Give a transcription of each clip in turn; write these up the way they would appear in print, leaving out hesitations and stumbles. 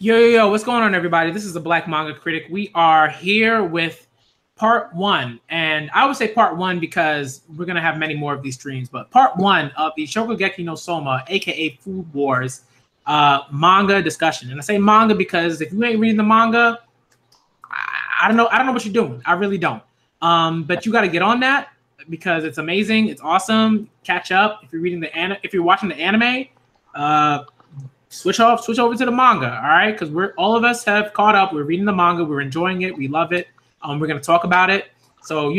Yo, what's going on, everybody? This is the Black Manga Critic. We are here with part one. And I would say part one because we're going to have many more of these streams. But part one of the Shokugeki no Soma, a.k.a. Food Wars, manga discussion. And I say manga because if you ain't reading the manga, I don't know what you're doing. I really don't. But you got to get on that because it's amazing. It's awesome. Catch up. If you're watching the anime, switch over to the manga, all right? Because all of us have caught up. We're reading the manga. We're enjoying it. We love it. We're going to talk about it. So,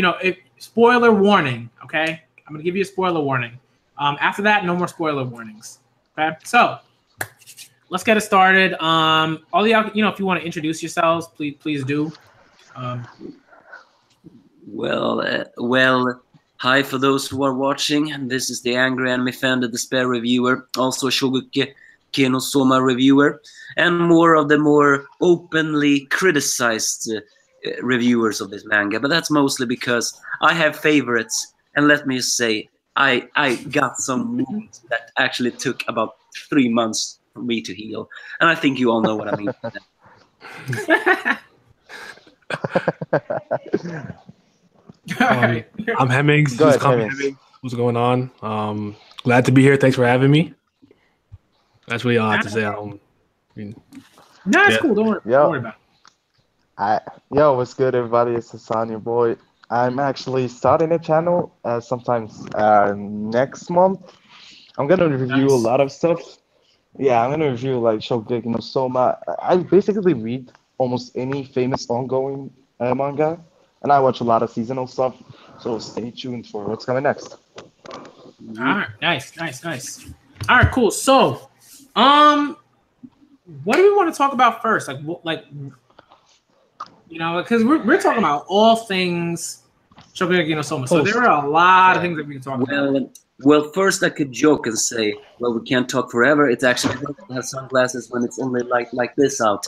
spoiler warning, okay? I'm going to give you a spoiler warning. After that, no more spoiler warnings, okay? So, let's get it started. All y'all, if you want to introduce yourselves, please do. Well, hi for those who are watching. This is the Angry Anime Fan, the Despair reviewer, also Shokugeki no Soma reviewer, and more of the more openly criticized reviewers of this manga. But that's mostly because I have favorites, and let me say, I got some wounds that actually took about 3 months for me to heal, and I think you all know what I mean. I'm Hemmings. Go ahead, Hemmings. What's going on? Glad to be here. Thanks for having me. That's really all I have to say. It's cool. Don't worry about it. Yo, what's good, everybody? It's Hassan, your boy. I'm actually starting a channel sometimes next month. I'm gonna review a lot of stuff. Yeah, I'm gonna review like Shokugeki no Soma. I basically read almost any famous ongoing manga, and I watch a lot of seasonal stuff. So stay tuned for what's coming next. All right, nice. All right, cool. So, what do we want to talk about first? Because we're talking about all things Shokugeki no Soma. So there are a lot of things that we can talk about. Well, first I could joke and say, well, we can't talk forever. It's actually good to have sunglasses when it's only like this out.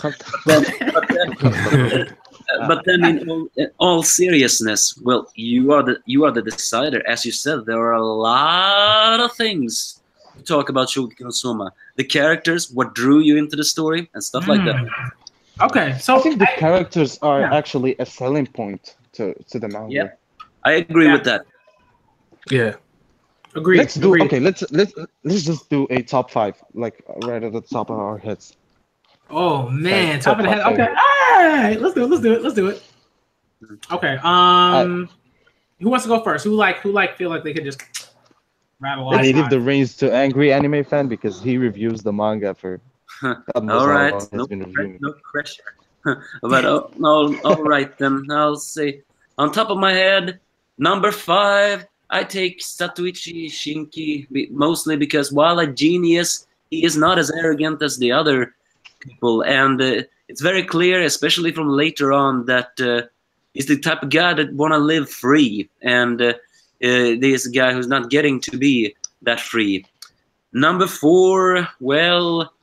But then in all seriousness, well, you are the decider. As you said, there are a lot of things to talk about Shokugeki no Soma. The characters, what drew you into the story, and stuff like that. Okay, so I think the characters are actually a selling point to the manga. Yeah, I agree with that. Yeah. Agreed. Let's just do a top 5, like right at the top of our heads. Oh man, top of the head. Okay, all right, let's do it. Okay, who wants to go first? Who feel like they could just rattle off? Let's give the reins to Angry Anime Fan because he reviews the manga for. All right, no pressure. But all right then. I'll say on top of my head, number 5. I take Satoichi Shinki mostly because while a genius, he is not as arrogant as the other people, and it's very clear, especially from later on, that he's the type of guy that want to live free, and this guy who's not getting to be that free. Number 4, well,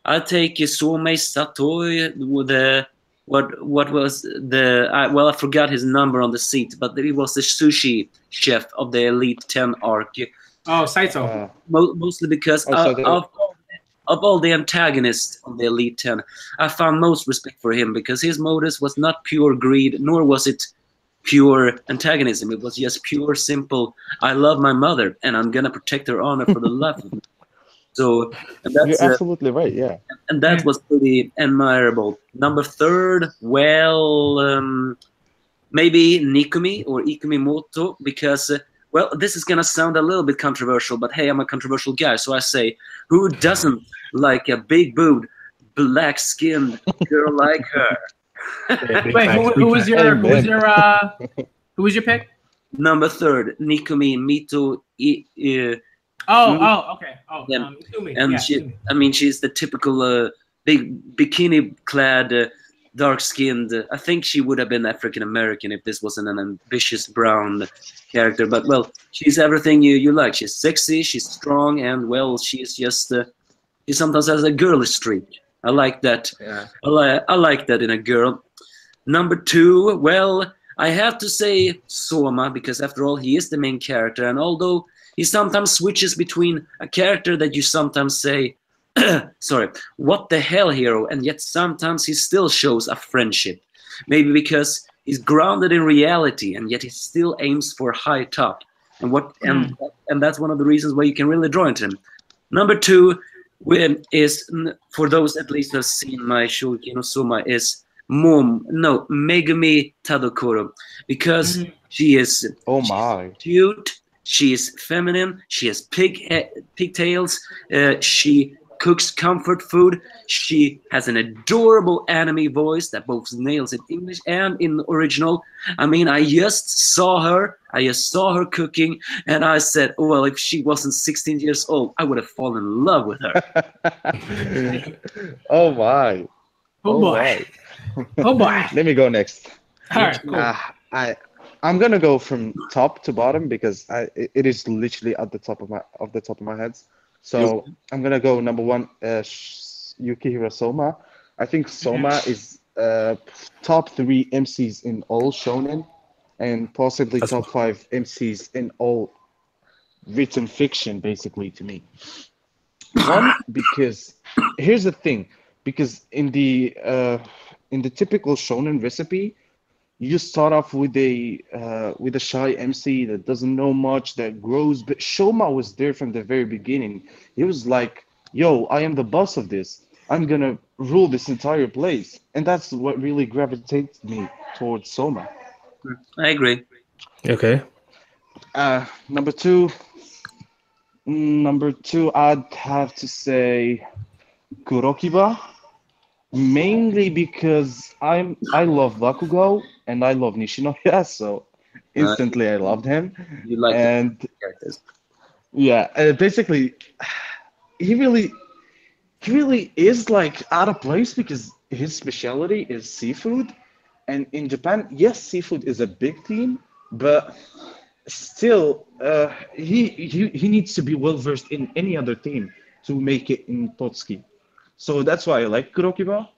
I take Somei Satoi with what was the I forgot his number on the seat, but he was the sushi chef of the Elite 10 arc. Oh, Saito. Mostly because of all the antagonists of the Elite 10, I found most respect for him because his motives was not pure greed, nor was it pure antagonism. It was just pure, simple, I love my mother, and I'm going to protect her honor for the life of me. So that's You're absolutely right, yeah. And that was pretty admirable. Number 3, well, maybe Nikumi or Ikumimoto, because, well, this is going to sound a little bit controversial, but hey, I'm a controversial guy, so I say, who doesn't like a big-boobed, black-skinned girl like her? Wait, who was your pick? Number 3, Nikumi Mito. Okay. Yeah. And she's the typical big bikini-clad, dark-skinned. I think she would have been African American if this wasn't an ambitious brown character. But well, she's everything you like. She's sexy, she's strong, and well, she's just she sometimes has a girly streak. I like that. Yeah. I like that in a girl. Number 2, well, I have to say Soma because after all, he is the main character, and although he sometimes switches between a character that you sometimes say, sorry, what the hell, hero? And yet sometimes he still shows a friendship. Maybe because he's grounded in reality, and yet he still aims for high top. And and that's one of the reasons why you can really draw into him. Number 2 is, for those at least who have seen my Shokugeki no Soma, is Megumi Tadokoro, because she is cute, she is feminine, she has pigtails, she cooks comfort food, she has an adorable anime voice that both nails in English and in original. I mean, I just saw her cooking, and I said, oh, well, if she wasn't 16 years old, I would have fallen in love with her. Oh my. Oh boy. My. Oh boy. Let me go next. All right, cool. I'm gonna go from top to bottom because it is literally at the top of my head. So I'm gonna go number 1, Yukihiro Soma. I think Soma is top 3 MCs in all shonen, and possibly top 5 MCs in all written fiction, basically, to me. One, because here's the thing, because in the typical shonen recipe, you start off with a shy MC that doesn't know much, that grows. But Shoma was there from the very beginning. He was like, "Yo, I am the boss of this. I'm gonna rule this entire place," and that's what really gravitated me towards Soma. I agree. Okay. Number two, I'd have to say Kurokiba. Mainly because I love Bakugo and I love Nishinoya, so instantly I loved him. You like and characters. Yeah, basically, he really is like out of place because his specialty is seafood, and in Japan, yes, seafood is a big theme, but still, he needs to be well versed in any other theme to make it in Totsuki. So that's why I like Kurokiba.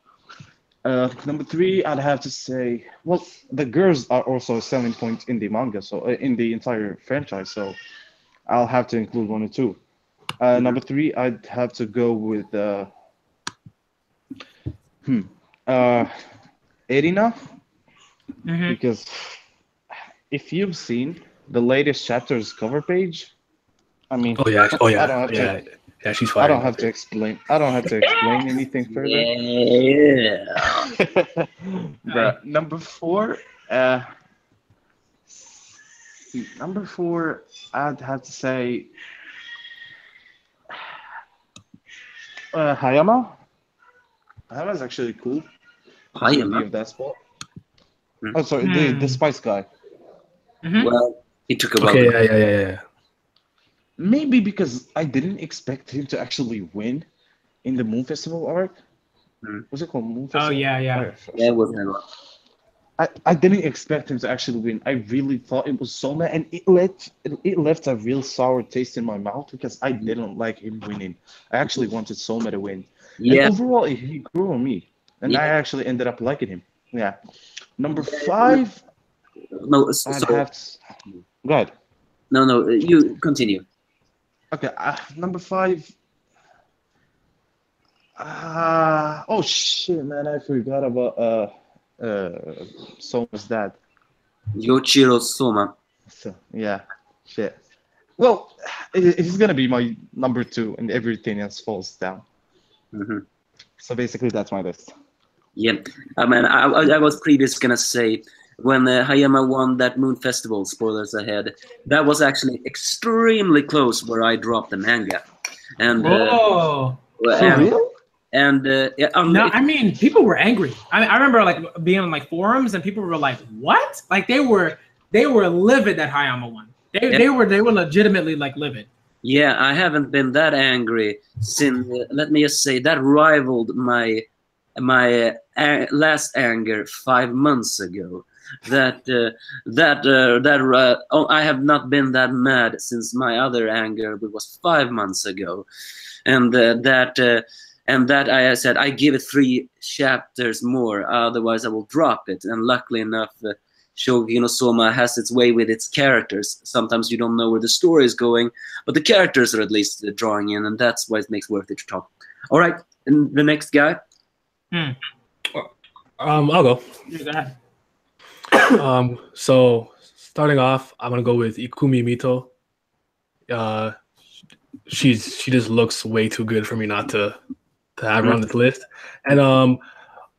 Number 3, I'd have to say, well, the girls are also a selling point in the manga, so in the entire franchise. So I'll have to include 1 and 2. Number 3, I'd have to go with Erina, because if you've seen the latest chapter's cover page, I mean, Yeah, she's fine. I don't have to explain anything further. Yeah. But number 4, I'd have to say Hayama. Hayama's actually cool. Hayama of that spot. Oh, sorry, the spice guy. Well, he took a while. Okay, yeah. Maybe because I didn't expect him to actually win in the Moon Festival arc. Was it called Moon Festival? Oh, yeah. Yeah, it was never. I didn't expect him to actually win. I really thought it was Soma, and it left a real sour taste in my mouth because I didn't like him winning. I actually wanted Soma to win. Yeah. And overall, he grew on me, and I actually ended up liking him. Yeah. Number 5. No, I'd have to... Go ahead. No, you continue. Okay, number 5. Oh shit, man! I forgot about Soma's dad. Yoichiro Soma. So yeah, shit. Well, he's gonna be my number 2, and everything else falls down. So basically, that's my list. Yeah, I mean, I was previously gonna say, when Hayama won that Moon Festival, spoilers ahead, that was actually extremely close where I dropped the manga. And I mean, people were angry. I remember like being on like forums, and people were like, "What?" Like they were livid that Hayama won. They were legitimately like livid. Yeah, I haven't been that angry since. Let me just say that rivaled my last anger 5 months ago. I have not been that mad since my other anger, which was 5 months ago, and that I said I give it 3 chapters more, otherwise I will drop it. And luckily enough, Shokugeki no Soma has its way with its characters. Sometimes you don't know where the story is going, but the characters are at least drawing in, and that's why it makes worth it to talk. All right, and the next guy. I'll go. Yeah, go ahead. So starting off, I'm gonna go with Ikumi Mito. She just looks way too good for me not to have her on this list. And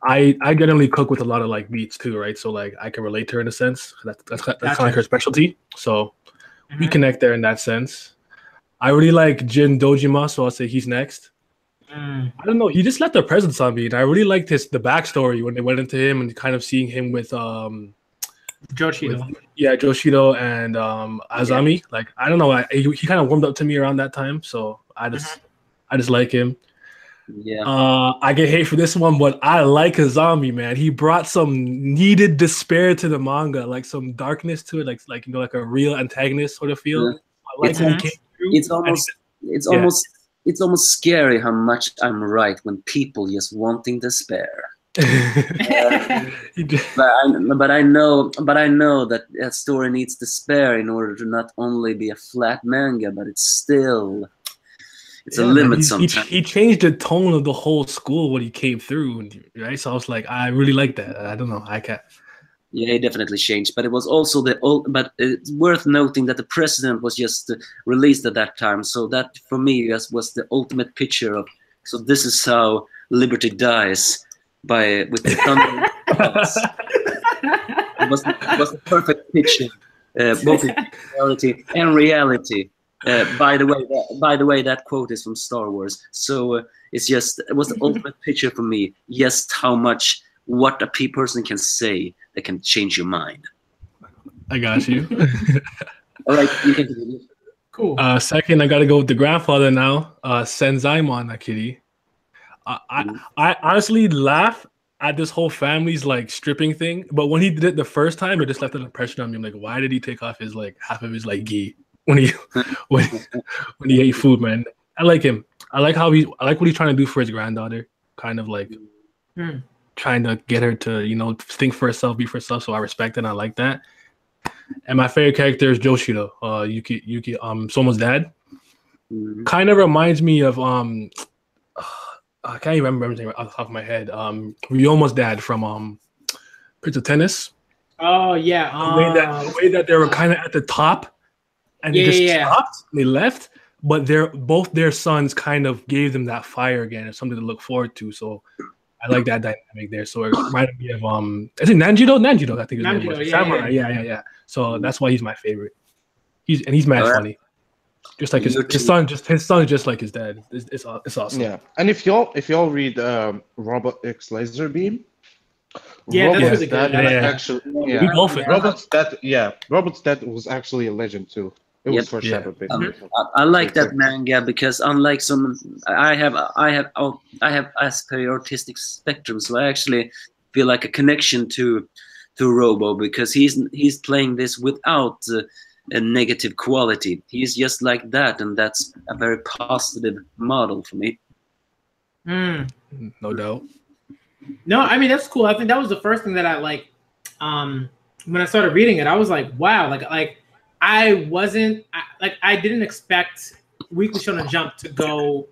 I generally cook with a lot of like meats too, right? So like I can relate to her in a sense. That's kind of like her specialty. So we connect there in that sense. I really like Jin Dojima, so I'll say he's next. I don't know. He just left a presence on me, and I really liked the backstory when they went into him and kind of seeing him with Joshido. Joshido and Azami. Yeah. Like I don't know, he kind of warmed up to me around that time, so I just like him. Yeah. I get hate for this one, but I like Azami, man. He brought some needed despair to the manga, like some darkness to it, like you know, like a real antagonist sort of feel. Yeah. I like how he came through. It's almost scary how much I'm right when people just wanting despair. But I know that story needs despair in order to not only be a flat manga, but it's a limit sometimes. He changed the tone of the whole school when he came through, right? So I was like, I really like that. I don't know, I can't. Yeah, he definitely changed, but it was also but it's worth noting that the president was just released at that time. So that for me was the ultimate picture of. So this is how liberty dies with the thunder. It was the perfect picture, both in reality and reality. By the way, that quote is from Star Wars. So it was the ultimate picture for me. Just how much what a person can say that can change your mind. I got you. All right, you can continue. Cool. Second, I got to go with the grandfather now, Senzaimon Akiri. I honestly laugh at this whole family's like stripping thing, but when he did it the first time, it just left an impression on me. I'm like, why did he take off his like half of his like gi when he ate food, man? I like him. I like what he's trying to do for his granddaughter, kind of like trying to get her to, you know, think for herself, be for herself. So I respect it and I like that. And my favorite character is Joshido, Yuki, Soma's dad. Kind of reminds me of I can't even remember everything off the top of my head. Ryoma's dad from Prince of Tennis. Oh yeah. The way that they were kind of at the top and they just stopped, they left, but both their sons kind of gave them that fire again and something to look forward to. So I like that dynamic there. So it reminded me of is it Nanjido? Nanjido, I think his name was. Samurai. Yeah. So that's why he's my favorite. He's mad funny. Just like his son just like his dad. It's awesome. Yeah. And if y'all read Robot X Laser Beam, that's really good. Robot's dad was actually a legend too. It was foreshadowed. I like that manga because unlike some, I have Asperger autistic spectrum, so I actually feel like a connection to Robo because he's playing this without a negative quality. He's just like that, and that's a very positive model for me. No doubt. No, I mean that's cool. I think that was the first thing that I like. When I started reading it, I was like, wow, like. I didn't expect Weekly Shonen Jump to go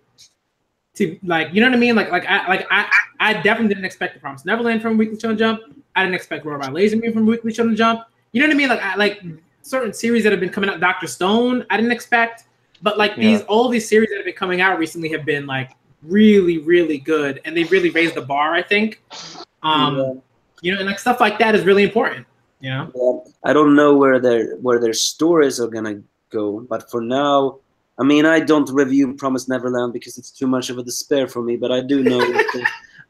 to like, you know what I mean? I definitely didn't expect The Promised Neverland from Weekly Shonen Jump. I didn't expect Roar by Laser Beam from Weekly Shonen Jump. You know what I mean? Like certain series that have been coming out, Dr. Stone, I didn't expect. But like all these series that have been coming out recently have been like really, really good, and they've really raised the bar, I think. You know, and like stuff like that is really important. You know? I don't know where their stories are gonna go, but for now, I mean, I don't review Promised Neverland because it's too much of a despair for me. But I do know,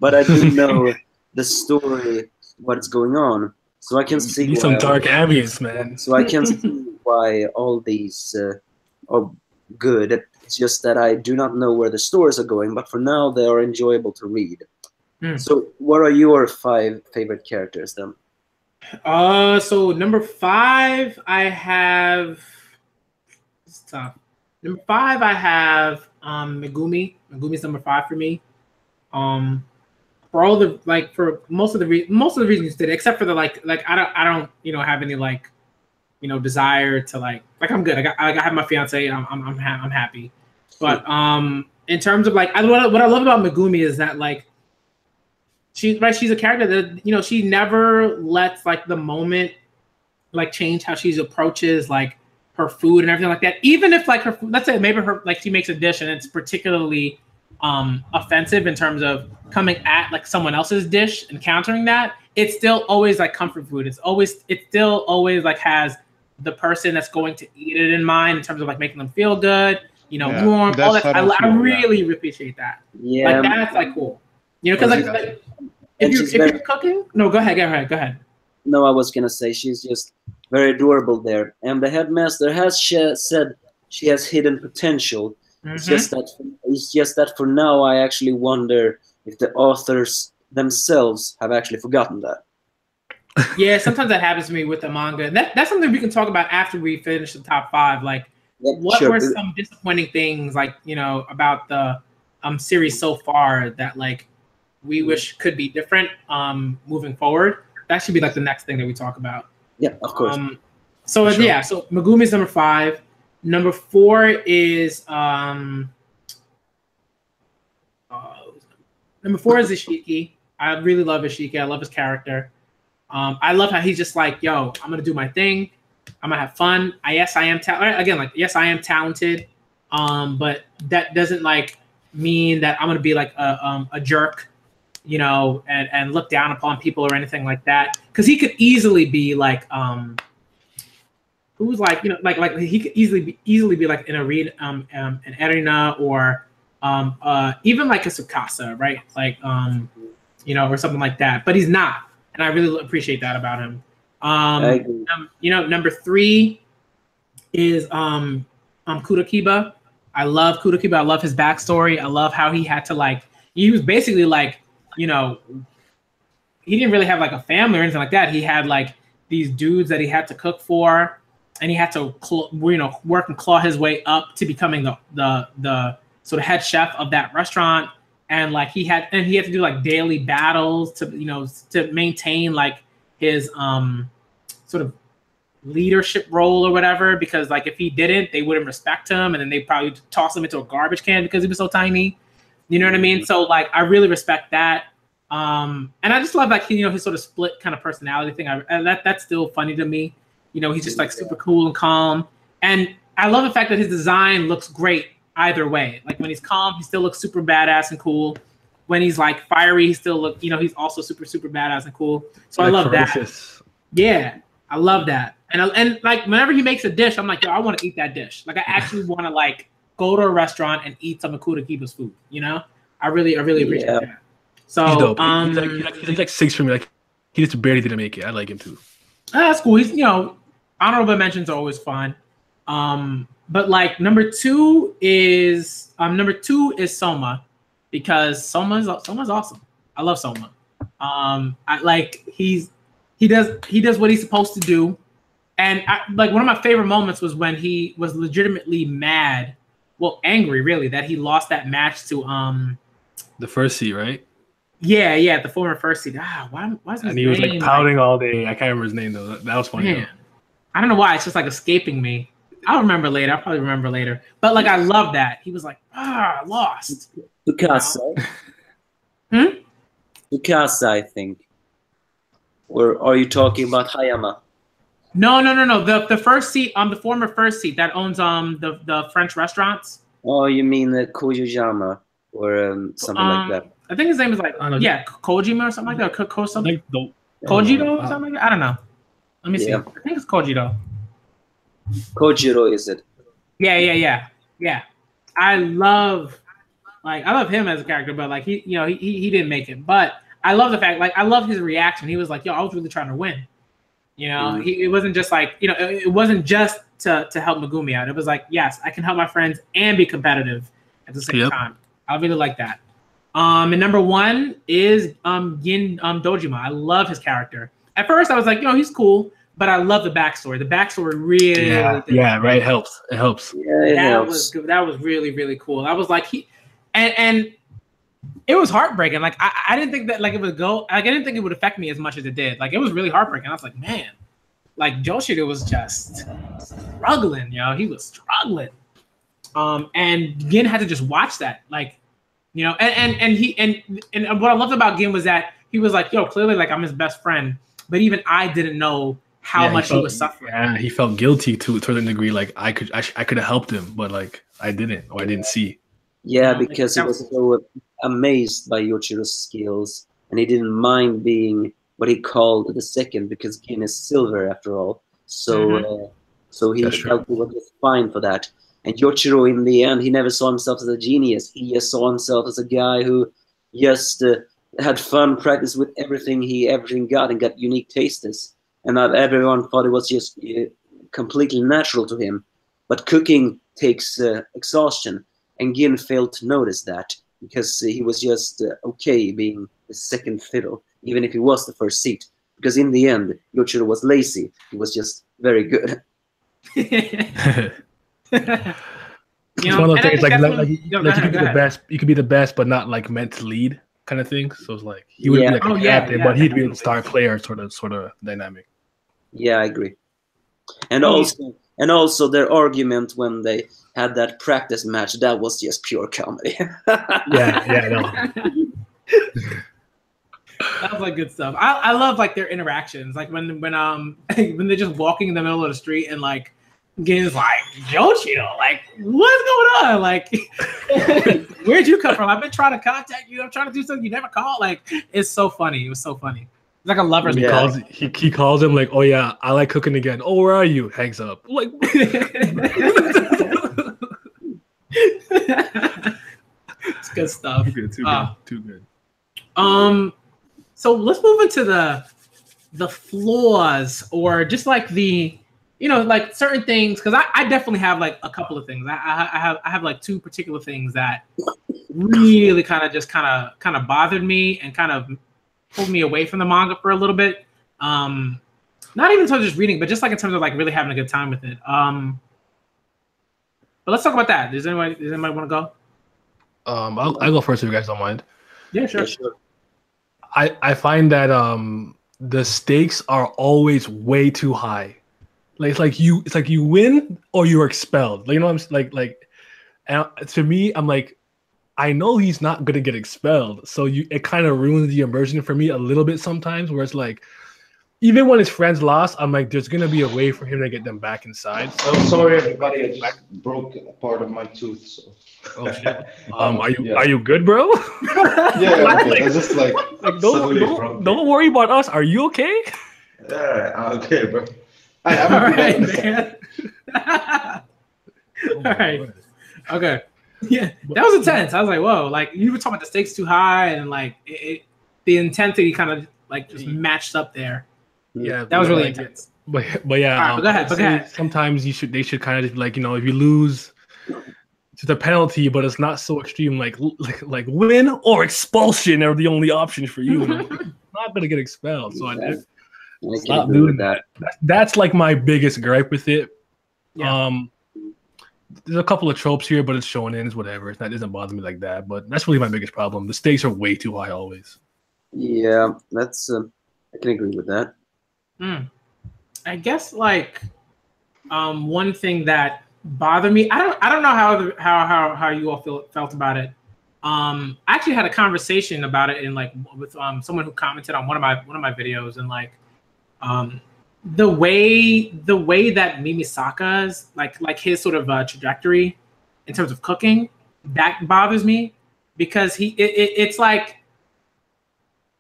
the story, what's going on, so I can see some dark ambience, man. So I can see why all these are good. It's just that I do not know where the stories are going. But for now, they are enjoyable to read. So, what are your 5 favorite characters then? So number 5, I have. It's tough. Number 5, I have Megumi. Megumi's number 5 for me. For all the for most of the reasons you did, except for the like I don't have any desire to like I'm good. I have my fiance. I'm happy. But and in terms of like, what I love about Megumi is that like, she's a character that, you know, she never lets like the moment like change how she approaches like her food and everything like that. Even if like her, let's say maybe her, like she makes a dish and it's particularly offensive in terms of coming at like someone else's dish and countering that, it's still always like comfort food. It still always like has the person that's going to eat it in mind in terms of like making them feel good, you know, warm, all that. I really appreciate that. Yeah, like that's like cool, you know, because like if you're cooking, no, go ahead. No, I was gonna say she's just very adorable there, and the headmaster has said she has hidden potential. Mm-hmm. It's just that for now, I actually wonder if the authors themselves have actually forgotten that. Yeah, sometimes that happens to me with the manga. That's something we can talk about after we finish the top 5. Like, what were some disappointing things, like, you know, about the series so far that like we wish could be different so that should be like the next thing that we talk about. Yeah, of course. So Megumi's number 5. Number 4 is number 4 is Ishiki. I really love Ishiki. I love his character. I love how he's just like, yo, I'm gonna do my thing. I'm gonna have fun. Yes, I am talented. But that doesn't like mean that I'm gonna be like a jerk, you know, and look down upon people or anything like that. Because he could easily be like who's like, you know, like he could easily be like an Erina or even like a Tsukasa, right? Like you know, or something like that. But he's not, and I really appreciate that about him. You know, number 3 is Kurakiba. I love Kurakiba. I love his backstory. I love how he had to like, he was basically like, you know, he didn't really have like a family or anything like that. He had like these dudes that he had to cook for, and he had to work and claw his way up to becoming the sort of head chef of that restaurant. And like he had to do like daily battles to, you know, to maintain like his sort of leadership role or whatever, because like if he didn't, they wouldn't respect him, and then they probably toss him into a garbage can because he was so tiny. You know what I mean? So like I really respect that. And I just love like, you know, his sort of split kind of personality thing. And that's still funny to me. You know, he's just like super cool and calm. And I love the fact that his design looks great either way. Like when he's calm, he still looks super badass and cool. When he's like fiery, he still look, you know, he's also super, super badass and cool. So like I love ferocious. That. Yeah, I love that. And like whenever he makes a dish, I'm like, yo, I want to eat that dish. Like I actually want to like go to a restaurant and eat some of Kurakiba's food. You know, I really appreciate that. So he's dope. He's like 6 for me. Like he just barely didn't make it. I like him too. That's cool. He's, you know, honorable mentions are always fun. But like number 2 is Soma, because Soma's awesome. I love Soma. I like he does what he's supposed to do. And like one of my favorite moments was when he was legitimately mad, well, angry really, that he lost that match to the first seed, right? Yeah, the former first seed. Why is his name? And he was like pouting all day. I can't remember his name though. That was funny. Man, I don't know why. It's just like escaping me. I'll probably remember later. But like I love that. He was like, lost. Picasso. Picasso, I think. Or are you talking about Hayama? No. The first seat, the former first seat that owns the French restaurants. Oh, you mean the Koyojama or something like that? I think his name is like Kojima or something like that. Or something. Kojiro or something like that. I don't know. Let me see. I think it's Kojiro. Kojiro, is it? Yeah. I love him as a character, but like he didn't make it. But I love the fact, like I love his reaction. He was like, "Yo, I was really trying to win." You know, it wasn't just like, you know, it wasn't just to help Megumi out. It was like, yes, I can help my friends and be competitive at the same time. I really like that. And number 1 is Yin Dojima. I love his character. At first, I was like, you know, he's cool, but I love the backstory. The backstory really, right. It helps. Yeah, that was really, really cool. I was like, and it was heartbreaking. Like I didn't think that like it would go. Like I didn't think it would affect me as much as it did. Like it was really heartbreaking. I was like, man, like Joshua was just struggling. You know, he was struggling. And Gin had to just watch that, like, you know, and what I loved about Gin was that he was like, yo, clearly, like, I'm his best friend, but even I didn't know how much he was suffering. Yeah, he felt guilty to a certain degree. Like I could have helped him, but like I didn't, or I didn't see. Yeah, because he was so amazed by Yoichiro's skills, and he didn't mind being what he called the second, because Gin is silver after all. So, so he felt he was just fine for that. And Yoichiro, in the end, he never saw himself as a genius. He just saw himself as a guy who just had fun, practiced with everything got, and got unique tastes. And everyone thought it was just completely natural to him. But cooking takes exhaustion, and Gin failed to notice that, because he was just okay being the second fiddle, even if he was the first seat. Because in the end, Yoichiro was lazy. He was just very good. It's one of those things like you could be the best. You could be the best, but not like meant to lead, kind of thing. So it's like he would be like a captain, but he'd be a star player, sort of dynamic. Yeah, I agree. And also their argument when they had that practice match, that was just pure comedy. That was like good stuff. I love like their interactions, like when they're just walking in the middle of the street and like Gin's like, Yoichiro, like, what's going on? Like, where'd you come from? I've been trying to contact you. I'm trying to do something you never called. Like, it's so funny. It was so funny. It's like a lover's he calls him like, oh yeah, I like cooking again. Oh, where are you? Hangs up. Like, it's good stuff. Too good. So let's move into the flaws, or just like the, you know, like certain things, because I definitely have like a couple of things. I have like two particular things that really kind of bothered me and kind of pulled me away from the manga for a little bit. Not even in terms of just reading, but just like in terms of like really having a good time with it. But let's talk about that. Does anybody want to go? I'll go first if you guys don't mind. Yeah, sure. I find that the stakes are always way too high. Like it's like you win or you're expelled. Like, you know what I'm like and to me, I'm like, I know he's not gonna get expelled, so it kind of ruins the immersion for me a little bit sometimes, where it's like, even when his friends lost, I'm like, there's gonna be a way for him to get them back inside. So sorry everybody, I just broke a part of my tooth. So. Oh shit. Are you good, bro? Yeah, okay. It's just like don't worry about us. Are you okay? Yeah, I'm okay, bro. All right, man. All right. Okay. Yeah, that was intense. I was like, whoa, like you were talking about the stakes too high, and like the intensity kind of like just matched up there. Yeah, that was really intense. But yeah, right, go ahead. Sometimes they should kind of like, you know, if you lose, it's a penalty, but it's not so extreme. Like win or expulsion are the only options for you. And I'm not gonna get expelled, so I stop doing that. That's like my biggest gripe with it. Yeah. There's a couple of tropes here, but it's shonen, it's whatever. It doesn't bother me like that. But that's really my biggest problem. The stakes are way too high always. Yeah, that's I can agree with that. I guess like one thing that bothered me, I don't know how you all felt about it. I actually had a conversation about it with someone who commented on one of my videos, and like the way that Mimisaka's like his sort of trajectory in terms of cooking, that bothers me, because it's like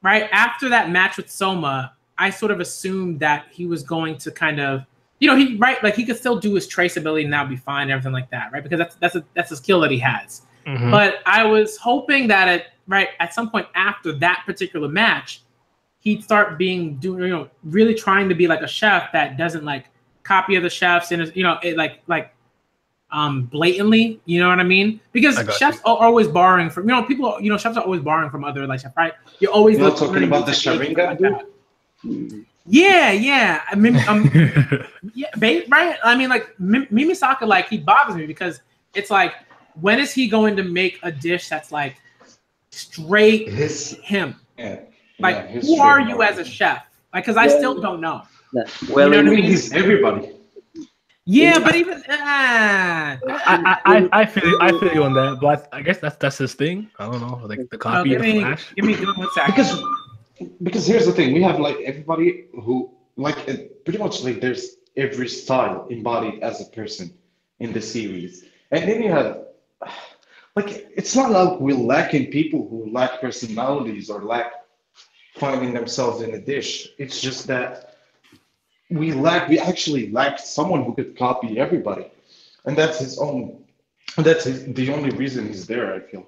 right after that match with Soma, I sort of assumed that he was going to kind of, you know, he could still do his traceability and that would be fine and everything like that, right? Because that's a skill that he has. Mm-hmm. But I was hoping that at some point after that particular match, he'd start really trying to be like a chef that doesn't like copy other chefs and, you know, it blatantly, you know what I mean? Because chefs are always borrowing from, you know, people, you know, chefs are always borrowing from other like chefs, right? You're always talking about the Sharingan. Yeah. I mean, right? I mean, like Mimisaka, like he bothers me because it's like, when is he going to make a dish that's like straight him? Yeah. Like, who are you as a chef? Like, because I still don't know. Well, you know what I mean? He's everybody. Yeah, but even I feel you on that, but I guess that's his thing. I don't know, like the copy of Flash. Give me 1 second. Because here's the thing, we have like everybody who like pretty much like there's every style embodied as a person in the series, and then you have like it's not like we're lacking people who lack personalities or lack finding themselves in a dish. It's just that we actually lack someone who could copy everybody, and that's his own. The only reason he's there, I feel.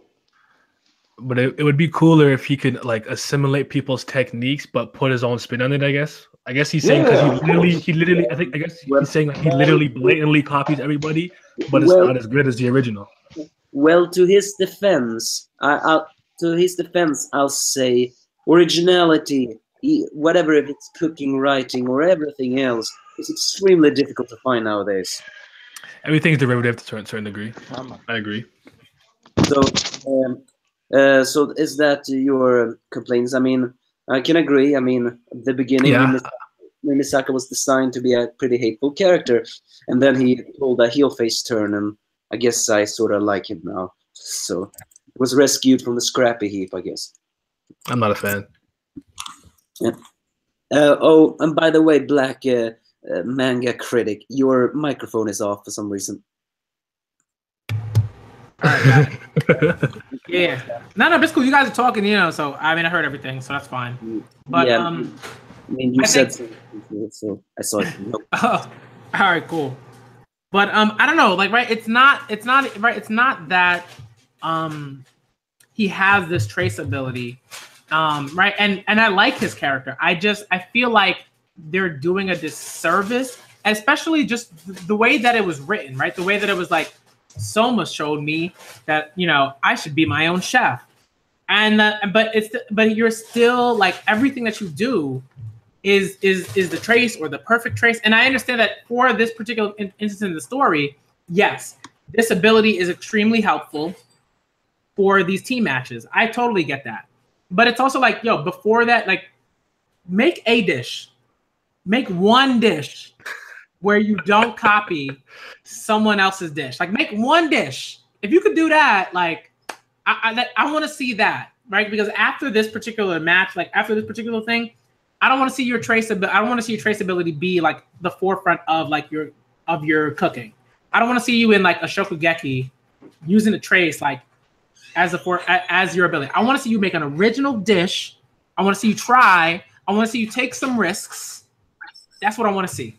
But it would be cooler if he could like assimilate people's techniques, but put his own spin on it. I guess he's saying because he literally I guess he's saying like he literally blatantly copies everybody, but it's not as good as the original. Well, to his defense, I'll say originality, whatever if it's cooking, writing, or everything else, is extremely difficult to find nowadays. Everything's derivative to a certain degree. I agree. So, so is that your complaints? I mean, I can agree. I mean, the beginning, Misaka was designed to be a pretty hateful character, and then he pulled a heel face turn, and I guess I sort of like him now. So, it was rescued from the scrappy heap, I guess. I'm not a fan. Yeah. Oh, and by the way, Black Manga Critic, your microphone is off for some reason. Yeah. No, that's cool. You guys are talking, so I mean I heard everything, so that's fine. But yeah, I mean you said something, so I saw it. Oh, all right, cool. But I don't know, like right, it's not that he has this traceability. Right, and I like his character. I feel like they're doing a disservice, especially just the way that it was written, right? The way that it was like Soma showed me that I should be my own chef, and but you're still like everything that you do is the trace or the perfect trace. And I understand that for this particular instance in the story, yes, this ability is extremely helpful for these team matches. I totally get that. But it's also like, before that, like, make a dish. Make one dish where you don't copy someone else's dish. Like, make one dish. If you could do that, like, I want to see that, right? Because after this particular match, like, after this particular thing, I don't want to see your traceability. I don't want to see your traceability be, like, the forefront of, like, your cooking. I don't want to see you in, like, a Shokugeki using a trace, like, as your ability. I want to see you make an original dish. I want to see you try. I want to see you take some risks. That's what I want to see.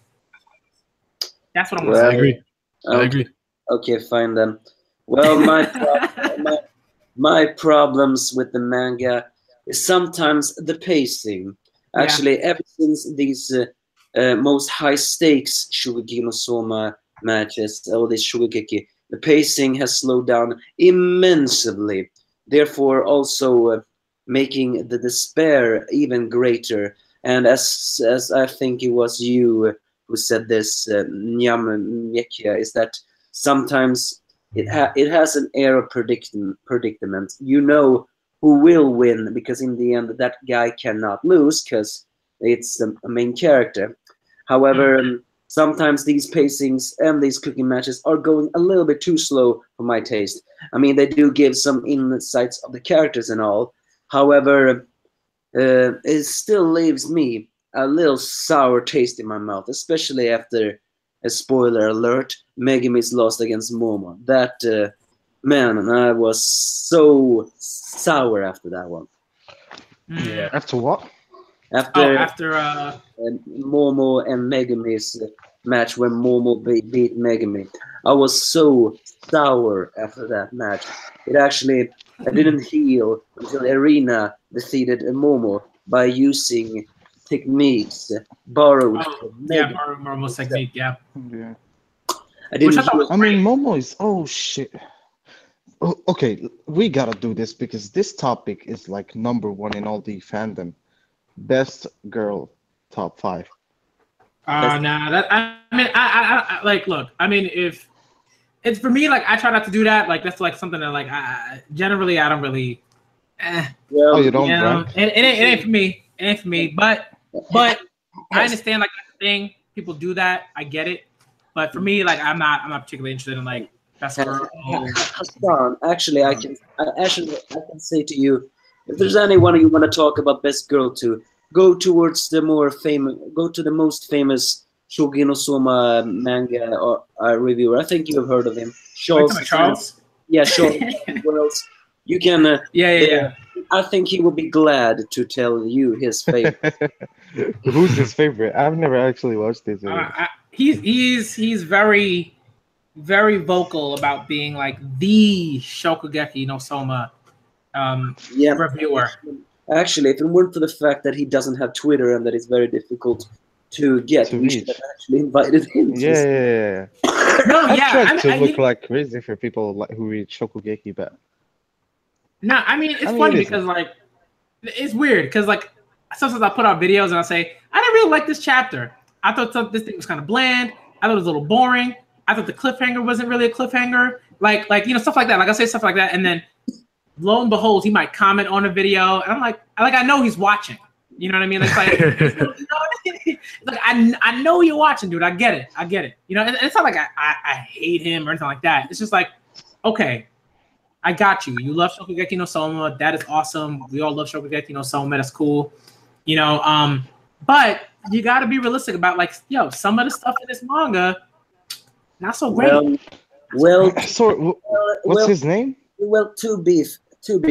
That's what I want to see. I agree. Okay, fine then. Well, my problems with the manga is sometimes the pacing. Actually, ever since these most high stakes Shokugeki no Soma matches, all these Shokugeki, the pacing has slowed down immensely, therefore also making the despair even greater. And as I think it was you who said this, Nyamyekia, is that sometimes it has an air of predicament. You know who will win, because in the end that guy cannot lose because it's a main character. However, sometimes these pacings and these cooking matches are going a little bit too slow for my taste. I mean, they do give some insights of the characters and all. However, it still leaves me a little sour taste in my mouth, especially after, a spoiler alert, Megami's lost against Momo. That, man, I was so sour after that one. Yeah. After what? After Momo and Megami's match when Momo beat Megami. I was so sour after that match. I didn't heal until Arena defeated Momo by using techniques borrowed from Megami. Borrowed Momo's technique, yeah. I mean, Momo is, oh shit. Oh, okay, we gotta do this because this topic is like #1 in all the fandom. Best girl top 5. I like, look, I mean, if it's for me, like, I try not to do that. Like, that's like something that, like, generally I don't really. Oh, you don't? It ain't for me. It ain't for me. But I understand, like, the thing. People do that. I get it. But for me, like I'm not particularly interested in like best girl. Hassan, actually, I can say to you, if there's anyone you want to talk about best girl to, go towards the most famous Shogi no Soma manga or reviewer. I think you have heard of him, Charles. Yeah, Charles. Wells. You can. Yeah. I think he would be glad to tell you his favorite. Who's his favorite? I've never actually watched this. He's very, very vocal about being like the Shokugeki no Soma reviewer. Actually, if it weren't for the fact that he doesn't have Twitter and that it's very difficult to get, we should have actually invited him. Yeah. No, I tried to look like crazy for people who read Shokugeki, but no, I mean it's funny because like it's weird because like sometimes I put out videos and I say I didn't really like this chapter. I thought this thing was kind of bland. I thought it was a little boring. I thought the cliffhanger wasn't really a cliffhanger. Like stuff like that. Like I say stuff like that, and then lo and behold, he might comment on a video, and I'm like I know he's watching. You know what I mean? It's like, like I know you're watching, dude. I get it. You know, and it's not like I hate him or anything like that. It's just like, okay, I got you. You love Shokugeki no Soma. That is awesome. We all love Shokugeki no Soma. That's cool. You know, but you got to be realistic about like, some of the stuff in this manga, not so great. What's his name? Well, to be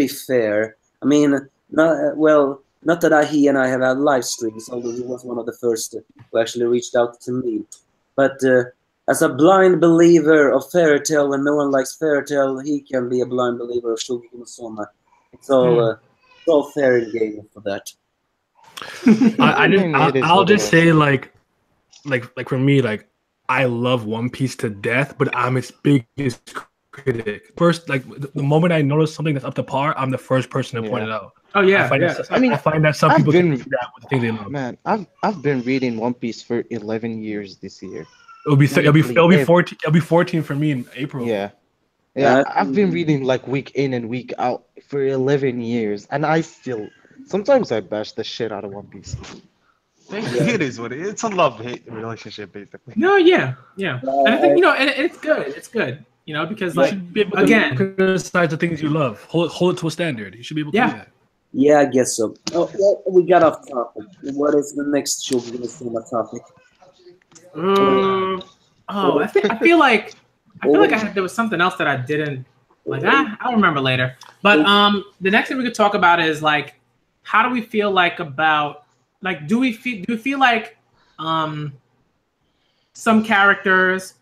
fair, I mean, not that he and I have had live streams, although he was one of the first who actually reached out to me. But as a blind believer of fairy tale, when no one likes fairy tale, he can be a blind believer of Shokugeki no Soma. It's all fair in game for that. I'll just say like for me, like I love One Piece to death, but I'm its biggest critic. First, like the moment I notice something that's up to par, I'm the first person to point it out. Oh yeah, I find that some people can do that with the things they love. Man, I've been reading One Piece for 11 years this year. It'll be 14. It'll be 14 for me in April. Yeah. I've been reading like week in and week out for 11 years, and I still sometimes I bash the shit out of One Piece. It is what it is. It's a love-hate relationship, basically. No, and I think and it's good. It's good. You know, because like again, criticize the things you love. Hold it to a standard. You should be able to do that. Yeah, I guess so. Oh, well, we got off topic. What is the next Shokugeki no Soma topic? I feel like there was something else that I didn't like. I'll remember later. But the next thing we could talk about is like, how do we feel like about like do we feel like some characters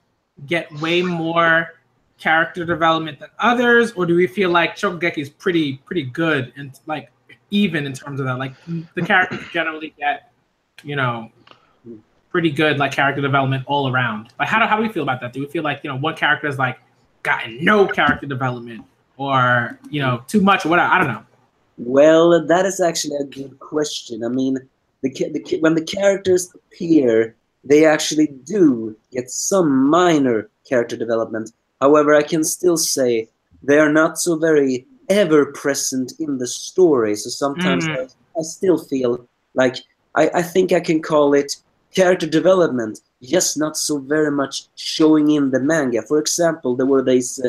get way more character development than others, or do we feel like Shokugeki is pretty good and like even in terms of that? Like the characters generally get, pretty good like character development all around. Like how do we feel about that? Do we feel like one character is like gotten no character development, or too much or whatever? I don't know. Well, that is actually a good question. I mean, when the characters appear, they actually do get some minor character development. However, I can still say they are not so very ever present in the story. So sometimes I still feel like I think I can call it character development, just not so very much showing in the manga. For example, there were this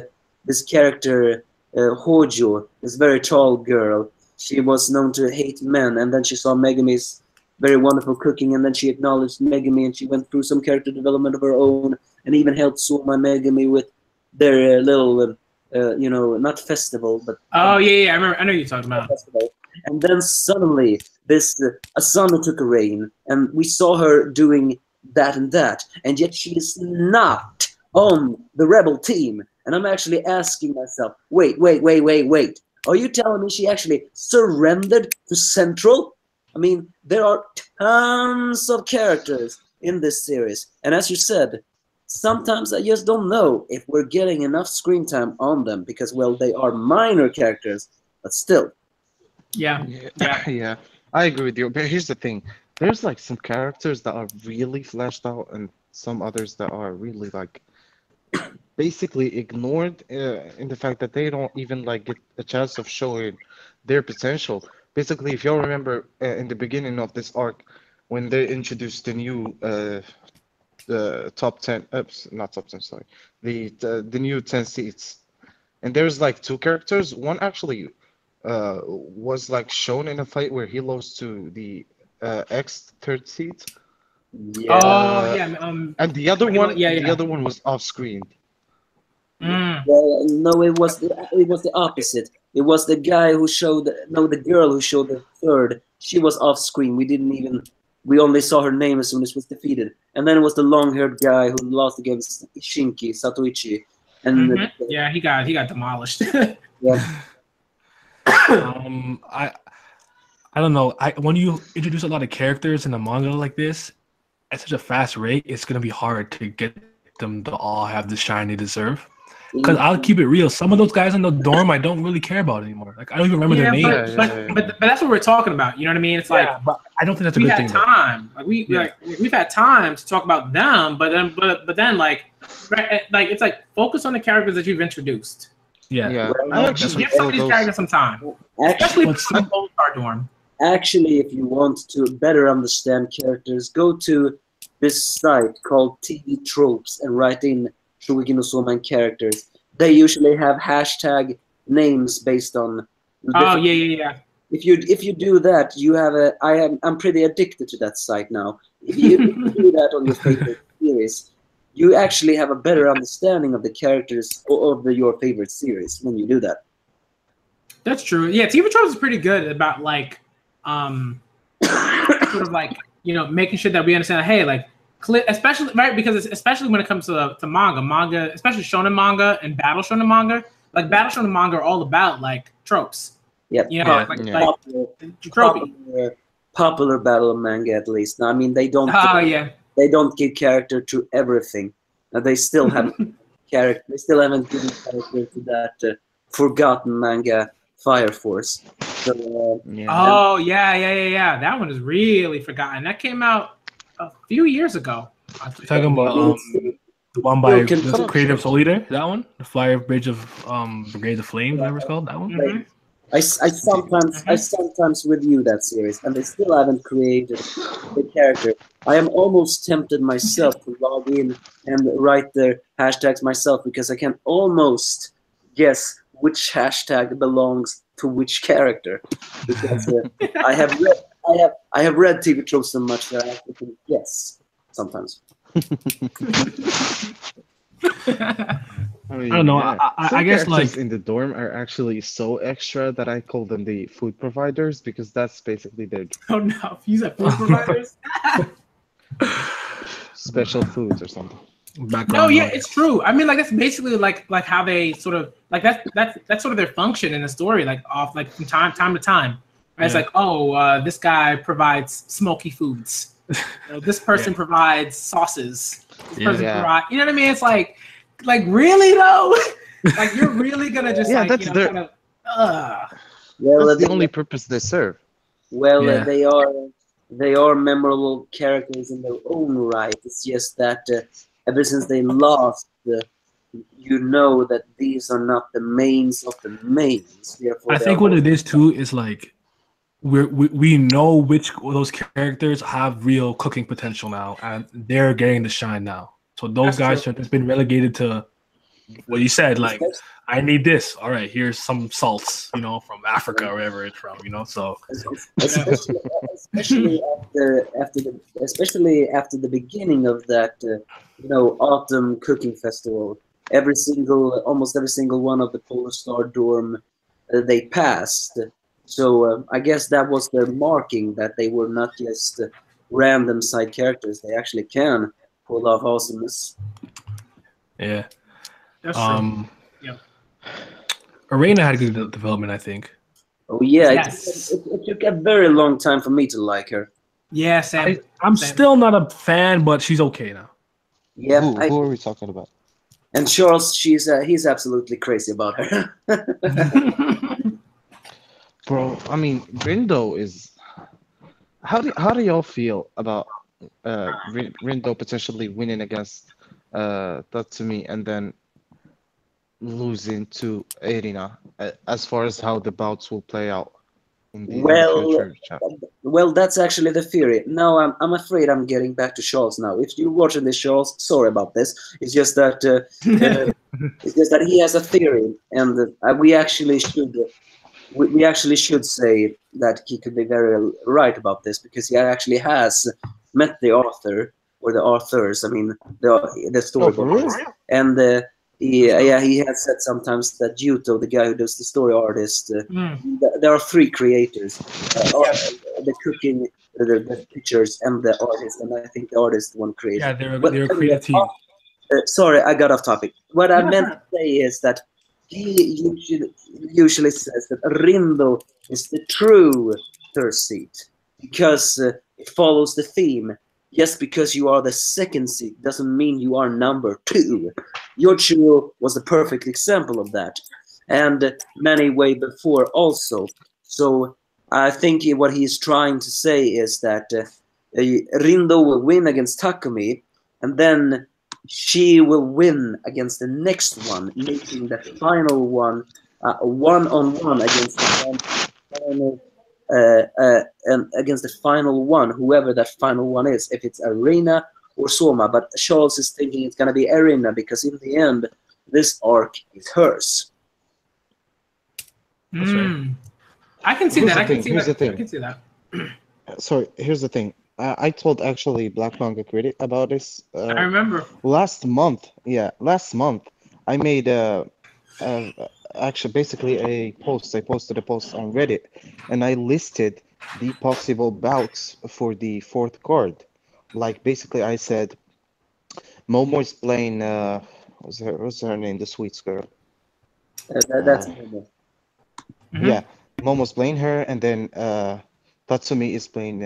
character, Hojo, this very tall girl. She was known to hate men, and then she saw Megami's very wonderful cooking, and then she acknowledged Megami, and she went through some character development of her own, and even helped Soma and Megami with their little, not festival, but... Oh, yeah, I know you're talking about. Festival. And then suddenly, this Asano took a reign, and we saw her doing that and that, and yet she is not on the rebel team. And I'm actually asking myself, wait. Are you telling me she actually surrendered to Central? I mean, there are tons of characters in this series. And as you said, sometimes I just don't know if we're getting enough screen time on them because, well, they are minor characters, but still. Yeah. I agree with you. But here's the thing. There's like some characters that are really fleshed out and some others that are really like basically ignored in the fact that they don't even like get a chance of showing their potential. Basically, if y'all remember in the beginning of this arc, when they introduced the new top 10, not top 10, sorry, the new 10 seats. And there's like two characters. One actually was like shown in a fight where he lost to the X third seat. Yeah. Oh yeah. And the other one, yeah, the yeah. other one was off screen. Well, no, it was the opposite. It was the guy who showed the girl who showed the third. She was off screen. We only saw her name as soon as it was defeated. And then it was the long-haired guy who lost against Shinki Satoichi. And yeah, he got demolished. yeah. I don't know. When you introduce a lot of characters in a manga like this at such a fast rate, it's gonna be hard to get them to all have the shine they deserve. Because I'll keep it real. Some of those guys in the dorm I don't really care about anymore. Like I don't even remember their names. But that's what we're talking about. You know what I mean? It's like, but I don't think that's a good thing. We had time. Like we've had time to talk about them, but then like it's like focus on the characters that you've introduced. Yeah. Just give some of these characters some time, especially for the Gold Star dorm. Actually, if you want to better understand characters, go to this site called TV Tropes and write in Shokugeki no Soma characters. They usually have hashtag names based on. Oh yeah. If you do that, you have I'm pretty addicted to that site now. If you do that on your favorite series, you actually have a better understanding of the characters of your favorite series when you do that. That's true. Yeah, TV Tropes is pretty good about like sort of like making sure that we understand. Hey, like. Especially because especially when it comes to manga, especially shonen manga and battle shonen manga, like battle shonen manga are all about like tropes. Yep. Popular battle manga at least. I mean, they don't. They don't give character to everything. They still have character. They still haven't given character to that forgotten manga Fire Force. So, That one is really forgotten. That came out a few years ago. You're talking about the one by the creative soul leader, that one, the Fire Bridge of Brigade of Flame, whatever it's called, that one. Mm-hmm. I sometimes review that series, and they still haven't created the character. I am almost tempted myself to log in and write their hashtags myself because I can almost guess which hashtag belongs to which character. Because I have read TV Tropes so much that I can guess sometimes. I don't know. I guess like in the dorm are actually so extra that I call them the food providers because that's basically their. Oh no! You said food providers. Special foods or something. It's true. I mean, like that's basically like how they sort of like that's sort of their function in the story, like off like from time to time. Right? It's like, this guy provides smoky foods. This person provides sauces. This person provides, you know what I mean? It's like really though? Like you're really gonna just that's that's the only purpose they serve. Well, they are memorable characters in their own right. It's just that ever since they lost, you know that these are not the mains of the mains. Therefore, I think what it is too is like we know which of those characters have real cooking potential now, and they're getting the shine now. So those guys have been relegated to what you said, like, I need this. All right, here's some salts, from Africa or wherever it's from, So especially after the beginning of that, autumn cooking festival, almost every single one of the Polar Star dorm they passed. So I guess that was their marking that they were not just random side characters. They actually can pull off awesomeness. Yeah. That's true. Yeah. Arena had good development, I think. Oh yeah, yes. It took a very long time for me to like her. Yeah, Sam. I'm still not a fan, but she's okay now. Yeah. Who are we talking about? And Charles, he's absolutely crazy about her. Bro, I mean, Rindo is. How do y'all feel about Rindo potentially winning against Tatsumi and then losing to Erina as far as how the bouts will play out? in the future. Well, that's actually the theory. No, I'm afraid I'm getting back to Charles now. If you're watching this, Charles, sorry about this. It's just that he has a theory, and we actually should say that he could be very right about this, because he actually has met the author or the authors. I mean, the storyboarders, and he has said sometimes that Yuto, the guy who does the story artist, there are three creators: the cooking, the pictures, and the artist. And I think the artist is the one created. Yeah, they're a creative team. Sorry, I got off topic. What I meant to say is that he usually says that Rindo is the true third seat, because it follows the theme. Just because you are the second seat doesn't mean you are number 2. Yoshiro was a perfect example of that, and many way before also. So I think what he's trying to say is that Rindo will win against Takumi, and then she will win against the next one, making the final one one-on-one against the final. And against the final one, whoever that final one is, if it's Arena or Soma. But Charles is thinking it's going to be Arena, because in the end, this arc is hers. I can see that. I can see that. Sorry, here's the thing. I told actually Black Manga Critic about this. I remember. Last month, I made actually basically a post. I posted a post on Reddit, and I listed the possible bouts for the 4th card. Like basically, I said Momo's playing. What's her name? The Sweets girl. That's Momo. Yeah, Momo's playing her, and then Tatsumi is playing.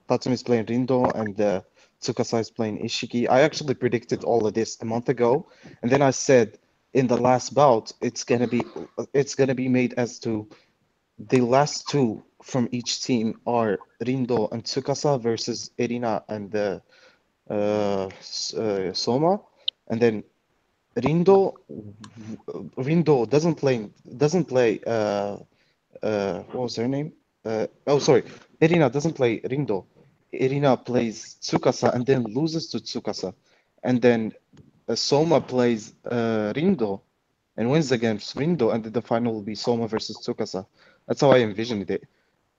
Tatsumi is playing Rindo, and Tsukasa is playing Ishiki. I actually predicted all of this a month ago, and then I said, in the last bout, it's gonna be made as to the last 2 from each team are Rindo and Tsukasa versus Erina and Soma, and then Rindo doesn't play what was her name? Erina doesn't play Rindo. Erina plays Tsukasa and then loses to Tsukasa, and then Soma plays Rindo and wins against Rindo, and then the final will be Soma versus Tsukasa. That's how I envisioned it.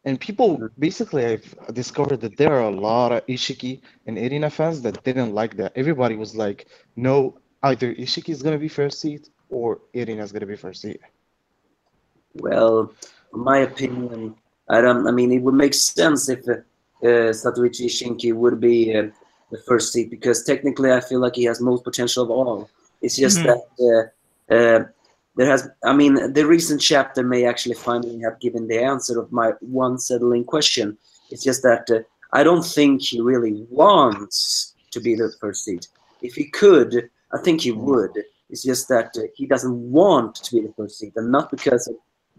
And people, basically, I've discovered that there are a lot of Ishiki and Erina fans that didn't like that. Everybody was like, no, either Ishiki is going to be first seed or Erina is going to be first seed. Well, in my opinion, I mean, it would make sense if Satoichi Shinki would be the first seed, because technically I feel like he has most potential of all. It's just that there has, I mean, the recent chapter may actually finally have given the answer of my one settling question. It's just that I don't think he really wants to be the first seed. If he could, I think he would. It's just that he doesn't want to be the first seed, and not because of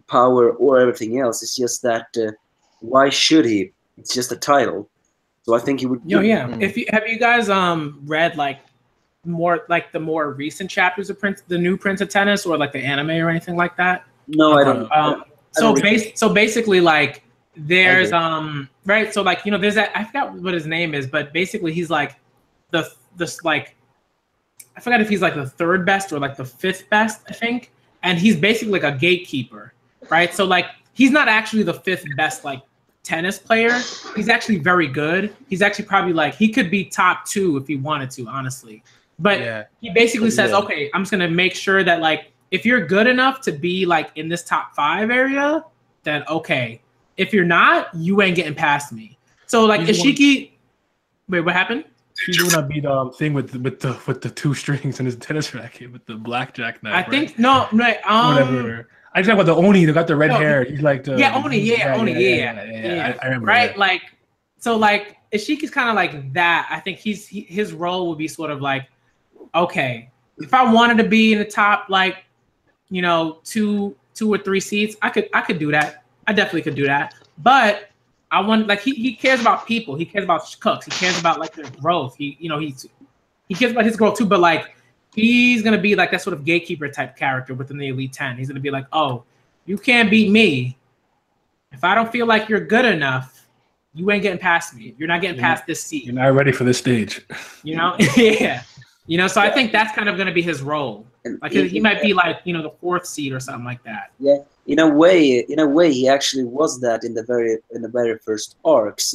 power or everything else. It's just that why should he? It's just a title. So I think he would. If you have you guys read like more like the more recent chapters of the new Prince of Tennis, or like the anime or anything like that? No, I don't. So basically, like there's right. So like, you know, there's that, I forgot what his name is, but basically he's like this like, I forgot if he's like the 3rd best or like the 5th best, I think. And he's basically like a gatekeeper, right? So like he's not actually the 5th best like tennis player. He's actually very good. He's actually probably like, he could be top 2 if he wanted to, honestly. But he basically says, okay, I'm just gonna make sure that like if you're good enough to be like in this top 5 area, then okay. If you're not, you ain't getting past me. So like Ishiki, wait, what happened? He's doing that beat thing with the 2 strings in his tennis racket with the blackjack knife. I think no, whatever. I just talk about the Oni. They got the red hair. He's like the Oni. I remember. Right, that. Like so, like Ishiki's kind of like that. I think his role would be sort of like, okay, if I wanted to be in the top, like, you know, 2 or 3 seats, I could do that. I definitely could do that. But I want, like, he cares about people. He cares about cooks. He cares about like their growth. He cares about his growth too. But like, he's gonna be like that sort of gatekeeper type character within the Elite 10. He's gonna be like, oh, you can't beat me. if I don't feel like you're good enough, you ain't getting past me. You're not getting past this seat. You're not ready for this stage. You know? Yeah. You know, so I think that's kind of going to be his role. Like he might be like, you know, the 4th seed or something like that. Yeah, in a way, he actually was that in the very first arcs.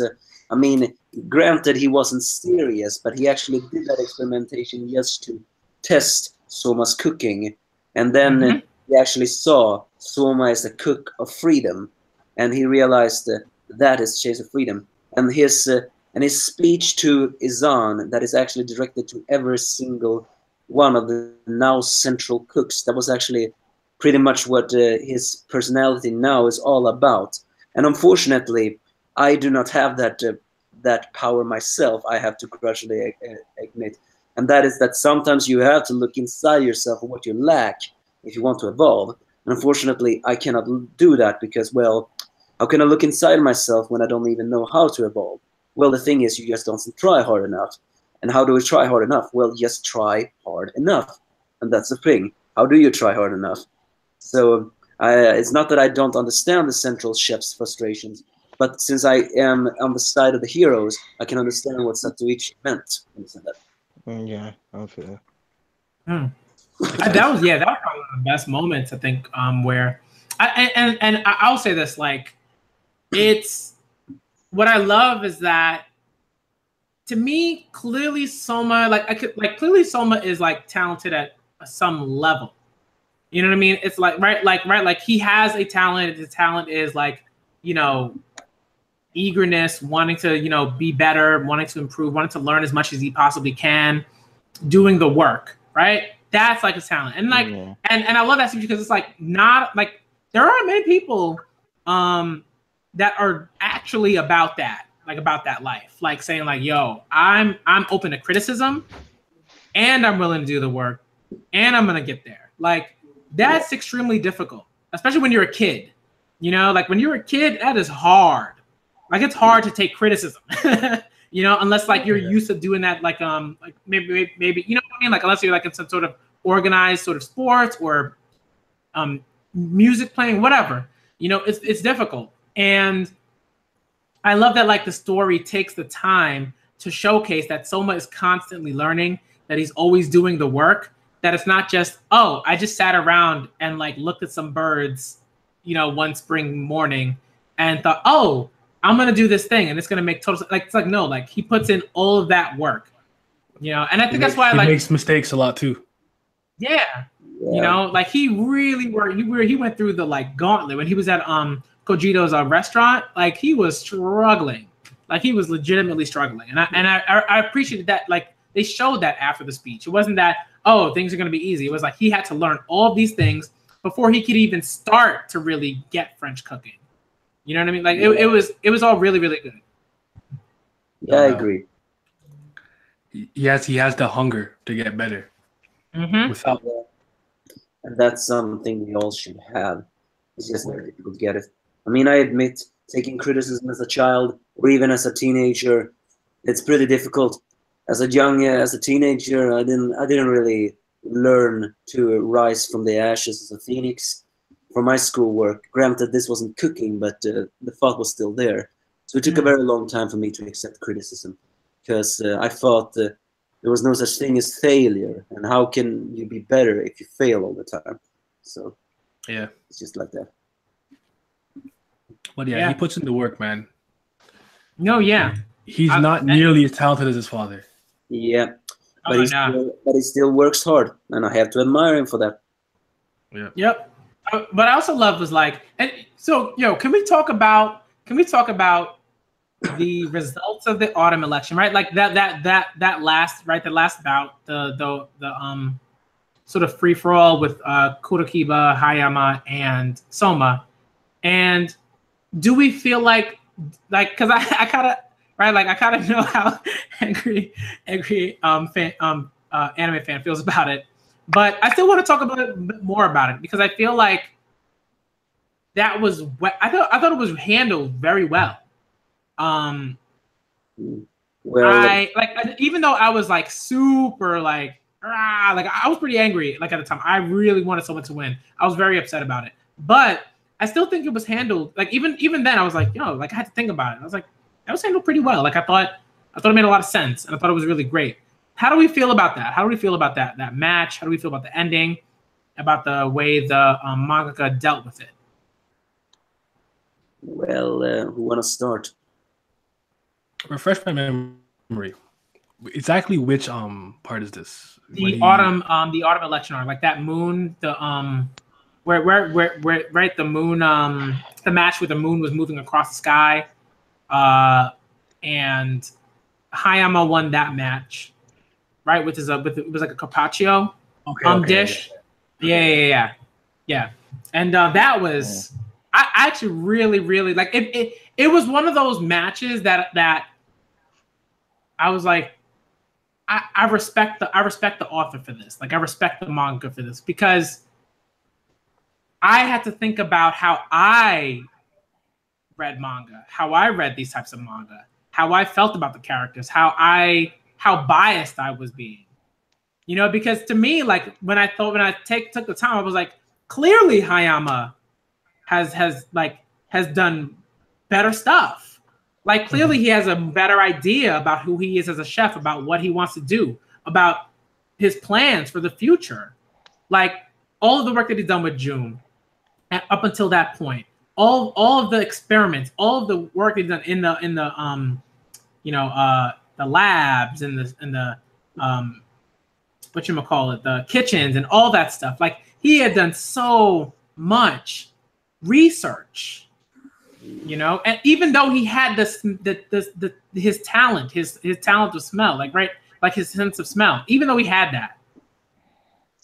I mean, granted, he wasn't serious, but he actually did that experimentation just to test Soma's cooking, and then he actually saw Soma as a cook of freedom, and he realized that is chase of freedom, and his speech to Izan that is actually directed to every single one of the now central cooks. That was actually pretty much what his personality now is all about. And unfortunately, I do not have that power myself. I have to grudgingly admit, and that is that sometimes you have to look inside yourself for what you lack if you want to evolve. And unfortunately, I cannot do that because, well, how can I look inside myself when I don't even know how to evolve? Well, the thing is, you just don't try hard enough. And how do we try hard enough? Well, just try hard enough. And that's the thing. How do you try hard enough? So it's not that I don't understand the central chef's frustrations, but since I am on the side of the heroes, I can understand what Satoichi meant when he said that. Yeah, I feel. That was probably one of the best moments, I think, where I'll say this, like, it's what I love is that, to me, clearly Soma, clearly Soma is like talented at some level. You know what I mean? It's like he has a talent. His talent is like, you know, eagerness, wanting to, you know, be better, wanting to improve, wanting to learn as much as he possibly can, doing the work, right? That's like his talent. And like, and I love that because it's like not like there aren't many people that are actually about that, like about that life, like saying like, yo, I'm open to criticism and I'm willing to do the work and I'm gonna get there. Like that's extremely difficult, especially when you're a kid. You know, like when you're a kid, that is hard. Like it's hard to take criticism, you know, unless like you're used to doing that, like maybe you know what I mean, like unless you're like in some sort of organized sort of sports or music playing, whatever. You know, it's difficult. And I love that like the story takes the time to showcase that Soma is constantly learning, that he's always doing the work, that it's not just, oh, I just sat around and like looked at some birds, you know, one spring morning and thought, oh, I'm going to do this thing and it's going to make total sense. Like, it's like, no, like he puts in all of that work, you know, and I think that's why he makes mistakes a lot too. Yeah. You know, like he really worked. He went through the like gauntlet when he was at Kojito's restaurant. Like he was struggling, like he was legitimately struggling, and I appreciated that. Like they showed that after the speech. It wasn't that, oh, things are going to be easy. It was like he had to learn all of these things before he could even start to really get French cooking. You know what I mean? Like it was all really, really good. Yeah, I agree. He has the hunger to get better. Without that. And that's something we all should have. It's just very difficult to get it. I mean, I admit, taking criticism as a child or even as a teenager, it's pretty difficult. As a teenager, I didn't really learn to rise from the ashes as a phoenix for my schoolwork. Granted, this wasn't cooking, but the thought was still there. So it took a very long time for me to accept criticism because I thought there was no such thing as failure, and how can you be better if you fail all the time? So yeah, it's just like that. But yeah, he puts in the work, man. No, yeah, he's not nearly as talented as his father. Yeah, but he still works hard, and I have to admire him for that. Yeah. Yep. But I also love was like, and so can we talk about the results of the autumn election, right? Like that last bout, the sort of free for all with Kurokiba, Hayama, and Soma. And do we feel like because I kind of I kind of know how angry anime fan feels about it, but I still want to talk about it a bit more about it because I feel like that was I thought it was handled very well. Even though I was like super like I was pretty angry like at the time. I really wanted someone to win. I was very upset about it, but I still think it was handled like even then I was like, like I had to think about it. I was like, that was handled pretty well. Like I thought it made a lot of sense, and I thought it was really great. How do we feel about that? How do we feel about that match? How do we feel about the ending? About the way the mangaka dealt with it? Well, who want to start? Refresh my memory. Exactly which part is this? The autumn election arc, like that moon, the where right, the moon, the match where the moon was moving across the sky, and Hayama won that match, right? Which is it was like a carpaccio dish. Yeah. And that was I actually really like it. It was one of those matches that I was like, I respect the author for this. Like I respect the manga for this, because I had to think about how I read manga, how I read these types of manga, how I felt about the characters, how biased I was being. Because to me, like when I took the time, I was like, clearly Hayama has done better stuff. Like clearly he has a better idea about who he is as a chef, about what he wants to do, about his plans for the future. Like all of the work that he's done with June up until that point, all of the experiments, all of the work he's done in the labs and the the kitchens and all that stuff. Like he had done so much research, and even though he had his talent to smell, like his sense of smell, even though he had that,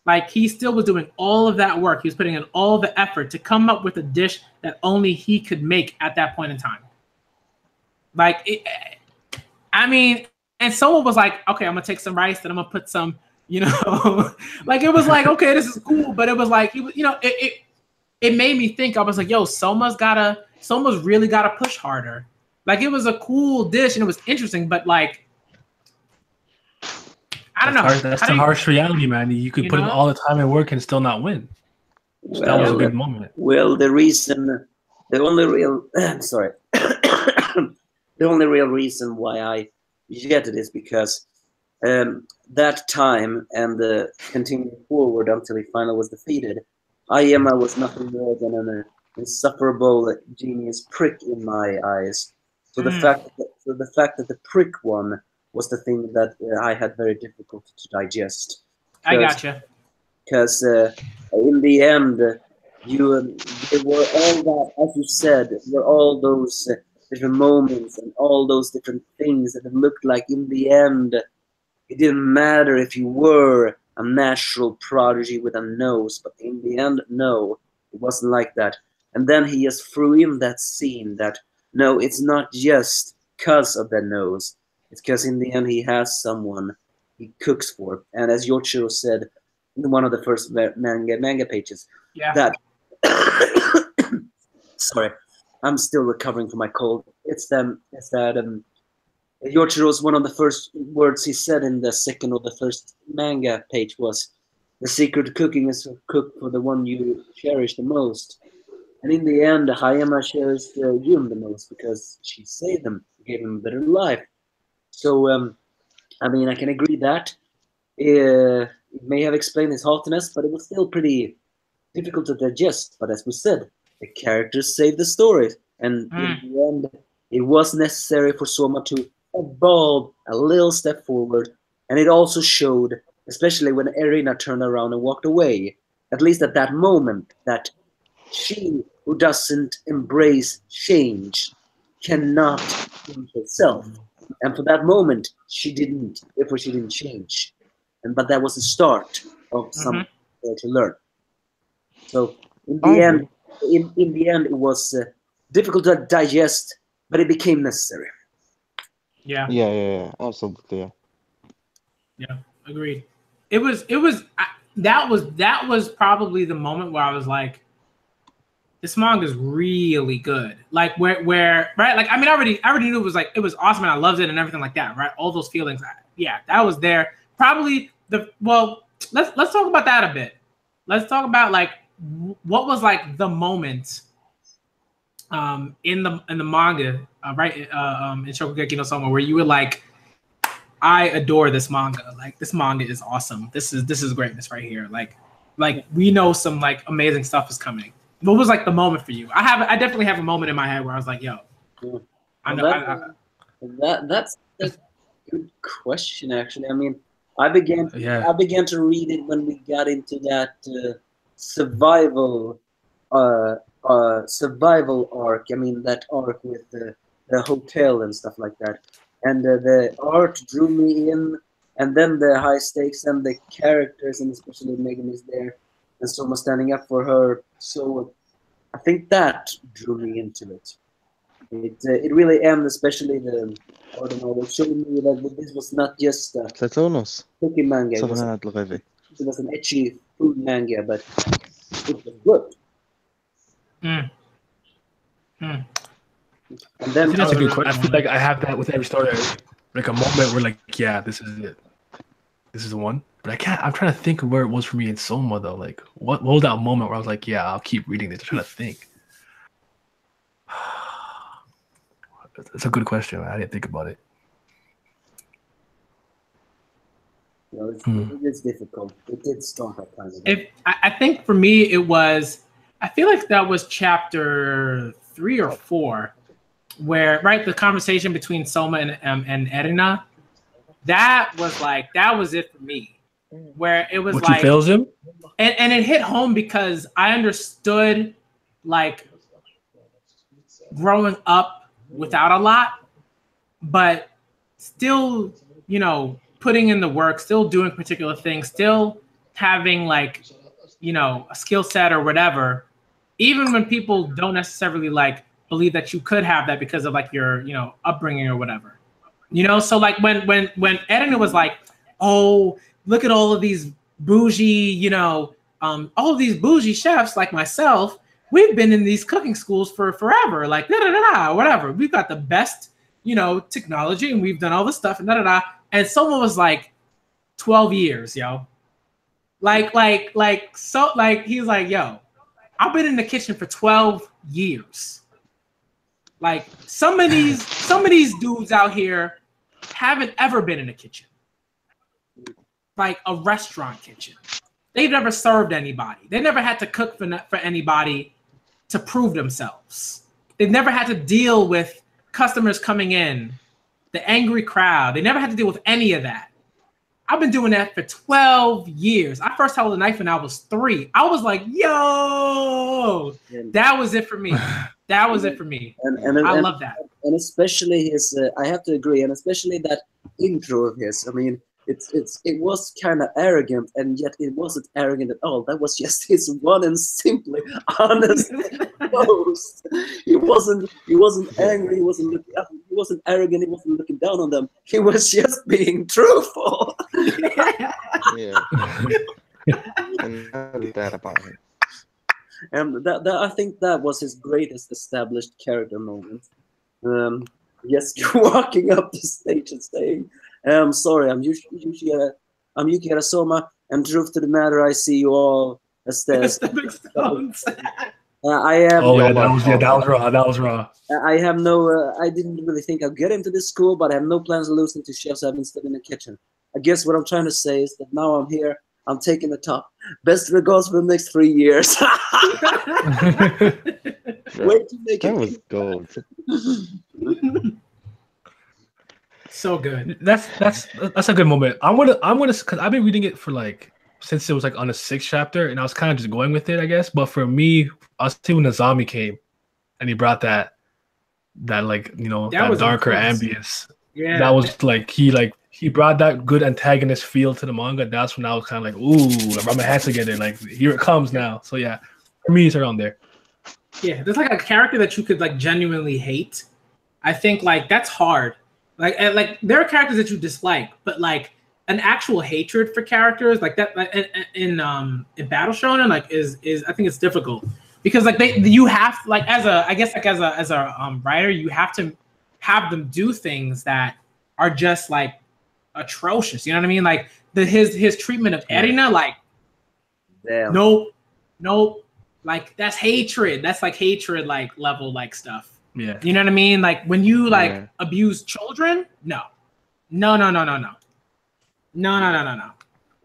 like he still was doing all of that work. He was putting in all the effort to come up with a dish that only he could make at that point in time. Like, and someone was like, okay, I'm gonna take some rice and I'm gonna put some, like it was like, okay, this is cool, but it was like, it made me think. I was like, yo, Soma's really gotta push harder. Like it was a cool dish and it was interesting, but like, I don't know. That's the harsh reality, man. You could put in all the time and work and still not win. So that was a big moment. Well, the only real reason why I get it is because that time and continuing forward until he finally was defeated, Ayama was nothing more than an insufferable genius prick in my eyes. So the fact that the prick won was the thing that I had very difficult to digest. I gotcha. Because in the end, there were all that, as you said, there were all those different moments and all those different things that it looked like in the end, it didn't matter if you were a natural prodigy with a nose, but in the end, no, it wasn't like that. And then he just threw in that scene that, no, it's not just because of the nose. It's because in the end he has someone he cooks for. And as Yoshiro said in one of the first manga pages, that sorry, I'm still recovering from my cold. It's that Yochiro's one of the first words he said in the second or the first manga page was, the secret to cooking is to cook for the one you cherish the most. And in the end, Hayama cherished Yun the most because she saved him, gave him a better life. So, I can agree that it may have explained his haughtiness, but it was still pretty difficult to digest. But as we said, the characters saved the story. And in the end, it was necessary for Soma to evolve a little step forward. And it also showed, especially when Erina turned around and walked away, at least at that moment, that she who doesn't embrace change cannot change herself. And for that moment, she didn't. Therefore, she didn't change. But that was the start of something to learn. So in the end, it was difficult to digest, but it became necessary. Yeah, absolutely. Yeah, agreed. That was probably the moment where I was like, this manga is really good. Like where right? Like I already knew it was awesome and I loved it and everything like that, right? All those feelings. That was there. Probably let's talk about that a bit. Let's talk about like what was like the moment in the manga, right? In Shokugeki no Soma, where you were like, I adore this manga. Like this manga is awesome. This is greatness right here. Like we know some like amazing stuff is coming. What was like the moment for you? I definitely have a moment in my head where I was like, yo, I know. That's a good question, actually. I mean, I began to read it when we got into that survival arc. I mean, that arc with the hotel and stuff like that. And the art drew me in, and then the high stakes and the characters, and especially Megan is there, and Soma standing up for her. So I think that drew me into it. It really, and especially it showed me that this was not just a cookie manga. It was an ecchi food manga, but it was good. And then that's a good question. I feel like I have that with every story, like a moment where, like, yeah, this is it. This is the one. But I can't. I'm trying to think of where it was for me in Soma though. Like, what was that moment where I was like, yeah, I'll keep reading this. I'm trying to think. That's a good question. I didn't think about it. No, it's difficult. It did start at times. I think for me it was. I feel like that was chapter 3 or 4, where the conversation between Soma and Erina. That was it for me. Where it was What, you fails him? And it hit home because I understood like growing up without a lot, but still, putting in the work, still doing particular things, still having like, a skill set or whatever, even when people don't necessarily like believe that you could have that because of like your, upbringing or whatever. So like when Erina was like, oh, look at all of these bougie, all of these bougie chefs like myself, we've been in these cooking schools for forever, like whatever. We've got the best, technology, and we've done all this stuff, and And someone was like, 12 years, yo. Like he's like, yo, I've been in the kitchen for 12 years. Like some of these dudes out here haven't ever been in a kitchen, like a restaurant kitchen. They've never served anybody. They never had to cook for anybody to prove themselves. They've never had to deal with customers coming in, the angry crowd. They never had to deal with any of that. I've been doing that for 12 years. I first held a knife when I was 3. I was like, yo, that was it for me. That was it for me. And I love that. And especially his, I have to agree, and especially that intro of his. I mean, it was kind of arrogant, and yet it wasn't arrogant at all. That was just his one and simply honest post. He wasn't angry. He wasn't looking up. He wasn't arrogant. He wasn't looking down on them. He was just being truthful. Yeah. And that about it. And that I think that was his greatest established character moment. Just walking up the stage and saying, I'm sorry, I'm Yukihara Soma, and truth to the matter, I see you all as stepping stones. I have. Oh yeah, that was raw. I have no. I didn't really think I'd get into this school, but I have no plans of losing to chefs. I've been stuck in the kitchen. I guess what I'm trying to say is that now I'm here. I'm taking the top. Best regards for the next 3 years. Wait to make that was gold. So good. That's a good moment. I'm gonna because I've been reading it for like since it was like on the 6th chapter, and I was kind of just going with it, I guess. But for me, I was seeing when Nazami came, and he brought that like that darker ambience. Yeah, that was like he brought that good antagonist feel to the manga. That's when I was kind of like, ooh, I brought my hands together. Like here it comes now. So yeah, for me, it's around there. Yeah, there's like a character that you could like genuinely hate. I think like that's hard. Like there are characters that you dislike, but like an actual hatred for characters like that in battle shonen like is I think it's difficult because like you have like as a writer you have to have them do things that are just like atrocious. You know what I mean? Like his treatment of Erina, like nope, like that's hatred. That's like hatred, like level, like stuff. Yeah. You know what I mean? Like when you like abuse children, no. No.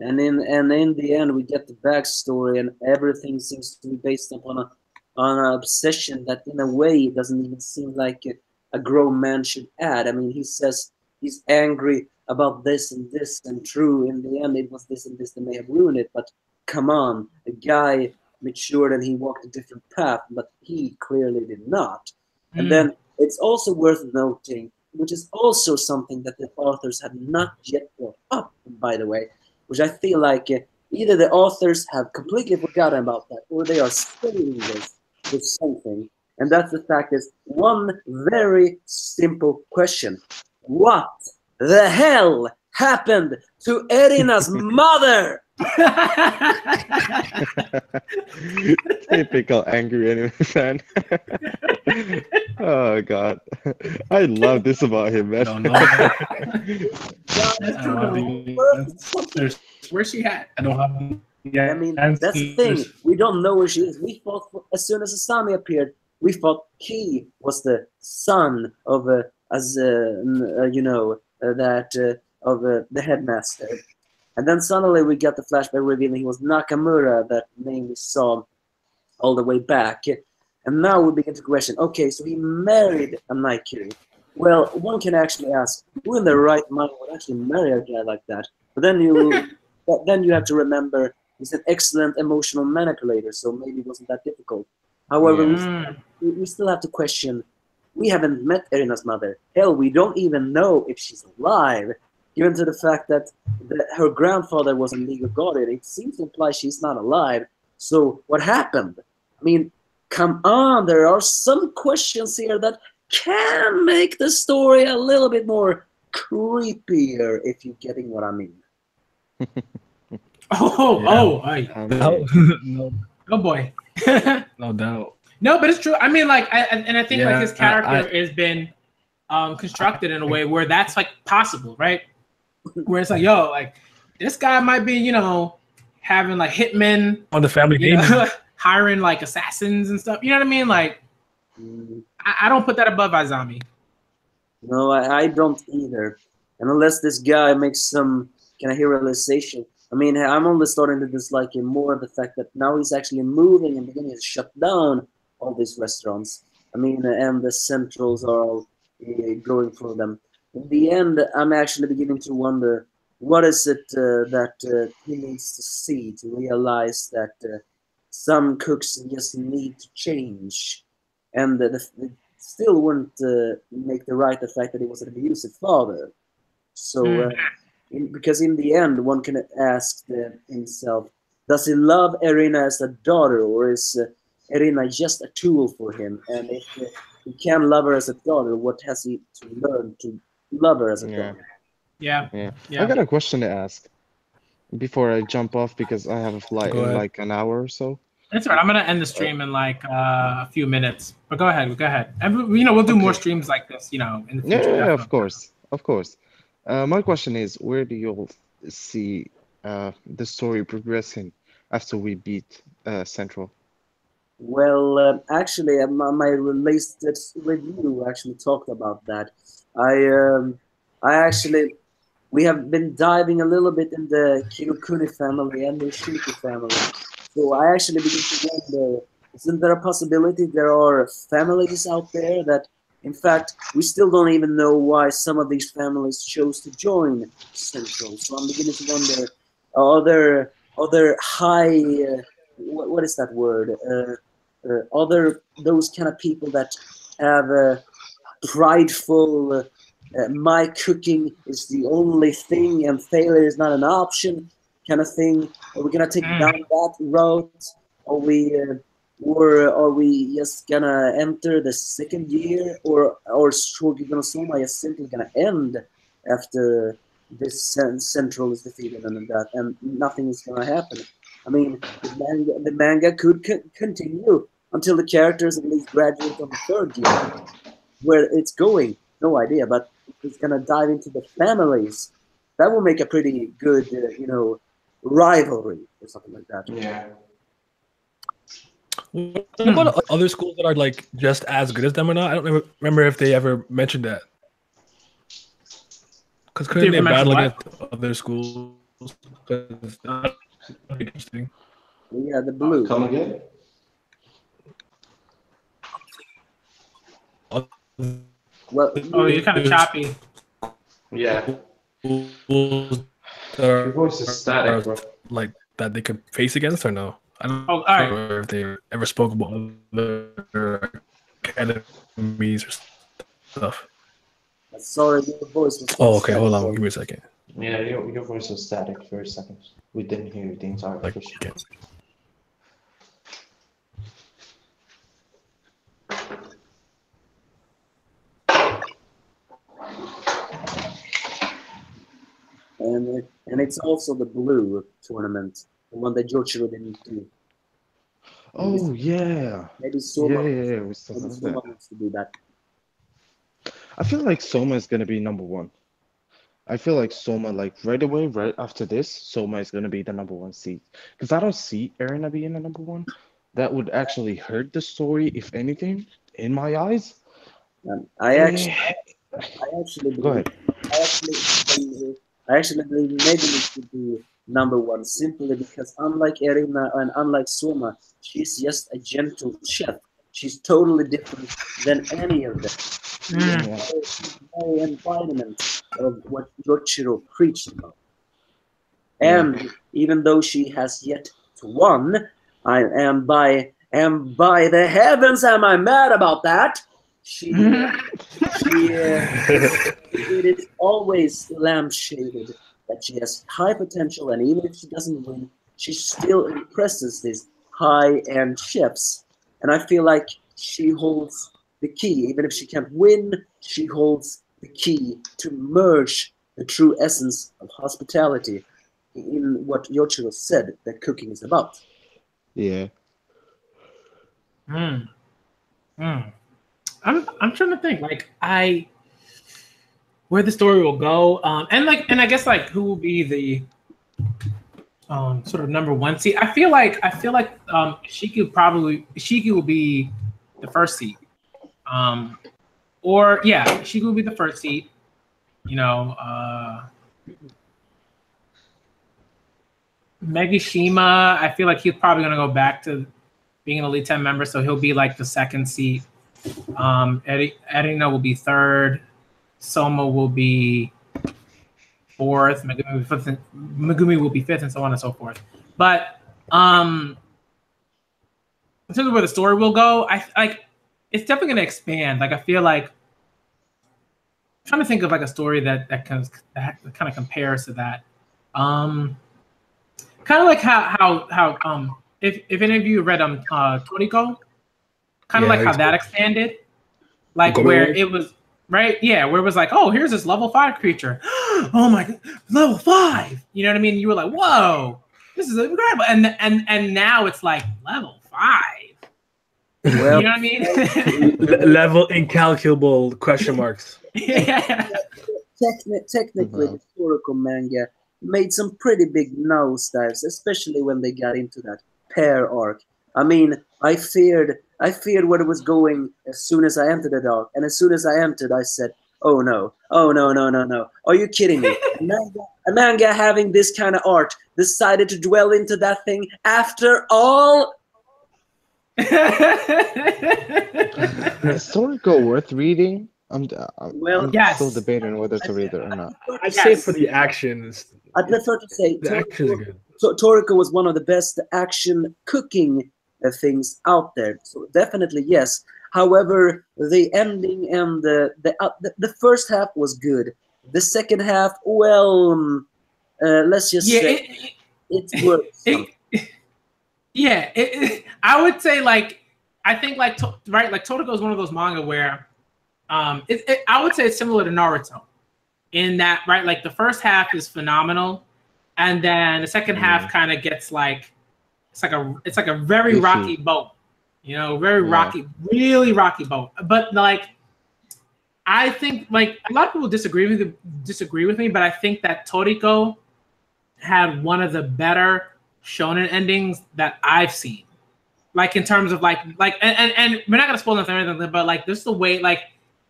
And in the end, we get the backstory, and everything seems to be based upon an obsession that, in a way, doesn't even seem like a grown man should add. I mean, he says he's angry about this, and true, in the end, it was this and this that may have ruined it. But come on, the guy matured and he walked a different path, but he clearly did not. And then it's also worth noting, which is also something that the authors have not yet brought up, by the way, which I feel like either the authors have completely forgotten about that, or they are saying this with something. And that's the fact is one very simple question. What the hell happened to Erina's mother? Typical angry anime fan. Oh god, I love this about him, man. Where's she at? I don't have. Yeah, I mean, that's the thing. We don't know where she is. We thought as soon as Asami appeared, we thought he was the son of the headmaster. And then suddenly we got the flashback revealing he was Nakamura, that name we saw all the way back. And now we begin to question, okay, so he married a Naikiri. Well, one can actually ask, who in their right mind would actually marry a guy like that? But then you have to remember he's an excellent emotional manipulator, so maybe it wasn't that difficult. However, we still have to question, we haven't met Erina's mother. Hell, we don't even know if she's alive. Given to the fact that her grandfather was a legal guardian, it seems to imply she's not alive. So what happened? I mean, come on, there are some questions here that can make the story a little bit more creepier, if you're getting what I mean. No, boy. No doubt. No, but it's true. I mean, like, I think like his character has been constructed in a way where that's like possible, right? Where it's like, yo, like this guy might be, having like hitmen on the family name, hiring like assassins and stuff. You know what I mean? Like, I don't put that above Azami. No, I don't either. And unless this guy makes some kind of realization. I mean, I'm only starting to dislike him more of the fact that now he's actually moving and beginning to shut down all these restaurants. I mean, and the centrals are all going for them. In the end, I'm actually beginning to wonder, what is it that he needs to see to realize that some cooks just need to change, and still wouldn't make the right the fact that he was an abusive father. So, because in the end, one can ask himself, does he love Erina as a daughter, or is Erina just a tool for him? And if he can love her as a daughter, what has he to learn to love her as a daughter? Yeah. I got a question to ask before I jump off because I have a flight in like an hour or so. That's right. I'm gonna end the stream in like a few minutes. But go ahead. And we'll do more streams like this, in the future. Yeah, of course. My question is, where do you see the story progressing after we beat Central? Well, actually, my latest review actually talked about that. We have been diving a little bit in the Kirokuni family and the Shinki family. So I actually begin to wonder, isn't there a possibility there are families out there that, in fact, we still don't even know why some of these families chose to join Central. So I'm beginning to wonder, other high, what is that word? Those kind of people that have prideful, my cooking is the only thing and failure is not an option kind of thing. Are we gonna take down that route? Are we just gonna enter the second year, or Shokugeki no Soma is simply gonna end after this Central is defeated and nothing is gonna happen? I mean, the manga could continue until the characters at least graduate on the third year. Where it's going, no idea, but it's gonna dive into the families. That will make a pretty good, rivalry or something like that. Yeah. What about other schools that are like just as good as them or not? I don't remember if they ever mentioned that. Because couldn't they battle against other schools? Interesting. Yeah, the blue. Come again? Well, you're kind of choppy. Yeah. Your voice is static, bro. Like that they could face against or no? I don't all right. know if they ever spoke about other academies or stuff. Sorry, your voice was. Oh, okay. Hold on. Give me a second. Yeah, your voice was static for a second. We didn't hear the entire question. Okay. And it's also the blue tournament, the one that Jochiro didn't do. Oh yeah. Maybe Soma. Yeah. Maybe Soma wants to do that. I feel like Soma is gonna be number one. I feel like Soma, like right away, right after this, Soma is gonna be the number one seed. Because I don't see Erina being the number one. That would actually hurt the story, if anything, in my eyes. I actually Go ahead. I actually believe maybe it should be number one simply because unlike Erina and unlike Soma, she's just a gentle chef. She's totally different than any of them. She's no embodiment of what Jochiro preached about. And even though she has yet to win, I am by the heavens am I mad about that. It is always lampshaded that she has high potential, and even if she doesn't win, she still impresses these high-end chefs. And I feel like she holds the key. Even if she can't win, she holds the key to merge the true essence of hospitality in what Yoichiro said that cooking is about. Yeah. I'm trying to think, like where the story will go, and I guess like who will be the sort of number one seed. I feel like Shiki will be the first seed, or yeah, Shiki will be the first seed. You know, Megishima, I feel like he's probably gonna go back to being an Elite 10 member, so he'll be like the second seed. Erina will be third. Soma will be fourth. Megumi will be fifth, and so on and so forth. But in terms of where the story will go, I it's definitely going to expand. Like I feel like I'm trying to think of like a story that kind of compares to that. Kind of like how if any of you read Toriko, kind of like how that expanded, like where it was right, yeah, where it was like, oh, here's this level 5 creature. Oh my god, level 5. You know what I mean? You were like, whoa, this is incredible. And now it's like level 5. Well, you know what I mean? Level incalculable question marks. Yeah. Technically, the Toriko manga made some pretty big nosedives, especially when they got into that pair arc. I mean, I feared where it was going as soon as I entered the arc, and as soon as I entered, I said, "Oh no! Are you kidding me? A manga having this kind of art decided to dwell into that thing after all." Is Toriko worth reading? I'm yes. still debating whether to read it or not. I'd say for the actions. I'd prefer to say the actions are good. So Toriko was one of the best action cooking things out there. So definitely yes. However, the ending and the first half was good. The second half, well, let's just say it's worth. Yeah, I would say like I think like right, like Toriko is one of those manga where I would say it's similar to Naruto in that, right, like the first half is phenomenal, and then the second half kind of gets like it's like a very rocky boat, you know, very rocky, really rocky boat. But like I think like a lot of people disagree with me, but I think that Toriko had one of the better shonen endings that I've seen. like in terms of like and we're not gonna spoil anything, but like this is the way like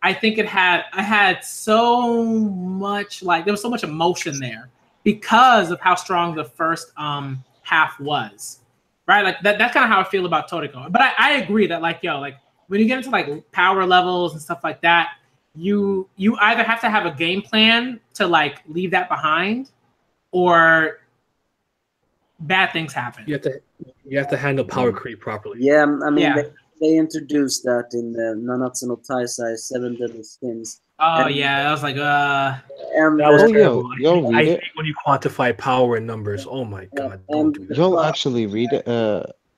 I think I had so much like there was so much emotion there because of how strong the first half was, right? Like that's kind of how I feel about Toriko. But I agree that like like when you get into like power levels and stuff like that, you either have to have a game plan to like leave that behind, or bad things happen. You have to handle power creep properly. Yeah, I mean they introduced that in the Nanatsu no Taisai 7 Deadly Sins. Oh yeah, I was like And that was terrible. You'll read it. hate when you quantify power in numbers. Oh my god, don't do that. You'll actually read it.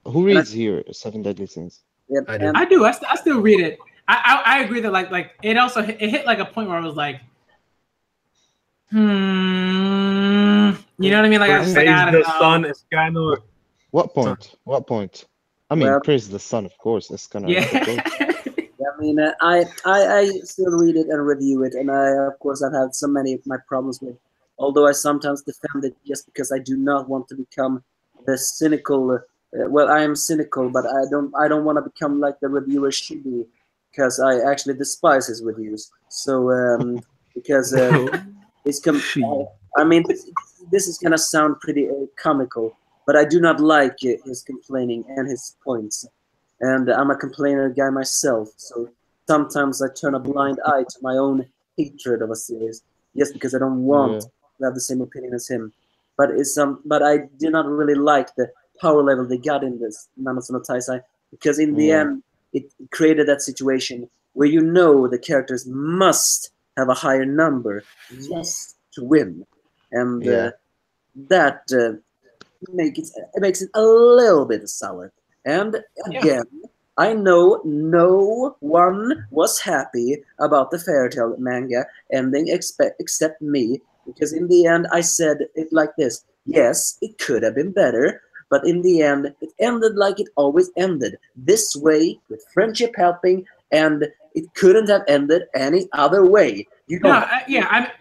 Who reads here 7 Deadly Sins? Yep, I do. I do. I still read it. I agree that like it also it hit like a point where I was like, you know what I mean? Like I was like, I don't know. Sun is kind of What point? What point? I mean, Well, praise the sun, of course. That's kind of Yeah. I mean, I still read it and review it, and of course I've had so many of my problems with. Although I sometimes defend it just because I do not want to become the cynical. Well, I am cynical, but I don't want to become like the reviewer should be, because I actually despise his reviews. So because it's I mean, this is gonna sound pretty comical, but I do not like his complaining and his points. And I'm a complainer guy myself, so sometimes I turn a blind eye to my own hatred of a series just because I don't want to have the same opinion as him. But but I do not really like the power level they got in this Nanatsu no Taisai, because in the end it created that situation where you know the characters must have a higher number just to win, and that makes it a little bit sour. And again, I know no one was happy about the fairy tale manga ending except me, because in the end I said it like this: yes, it could have been better, but in the end it ended like it always ended, this way, with friendship helping, and it couldn't have ended any other way. You know?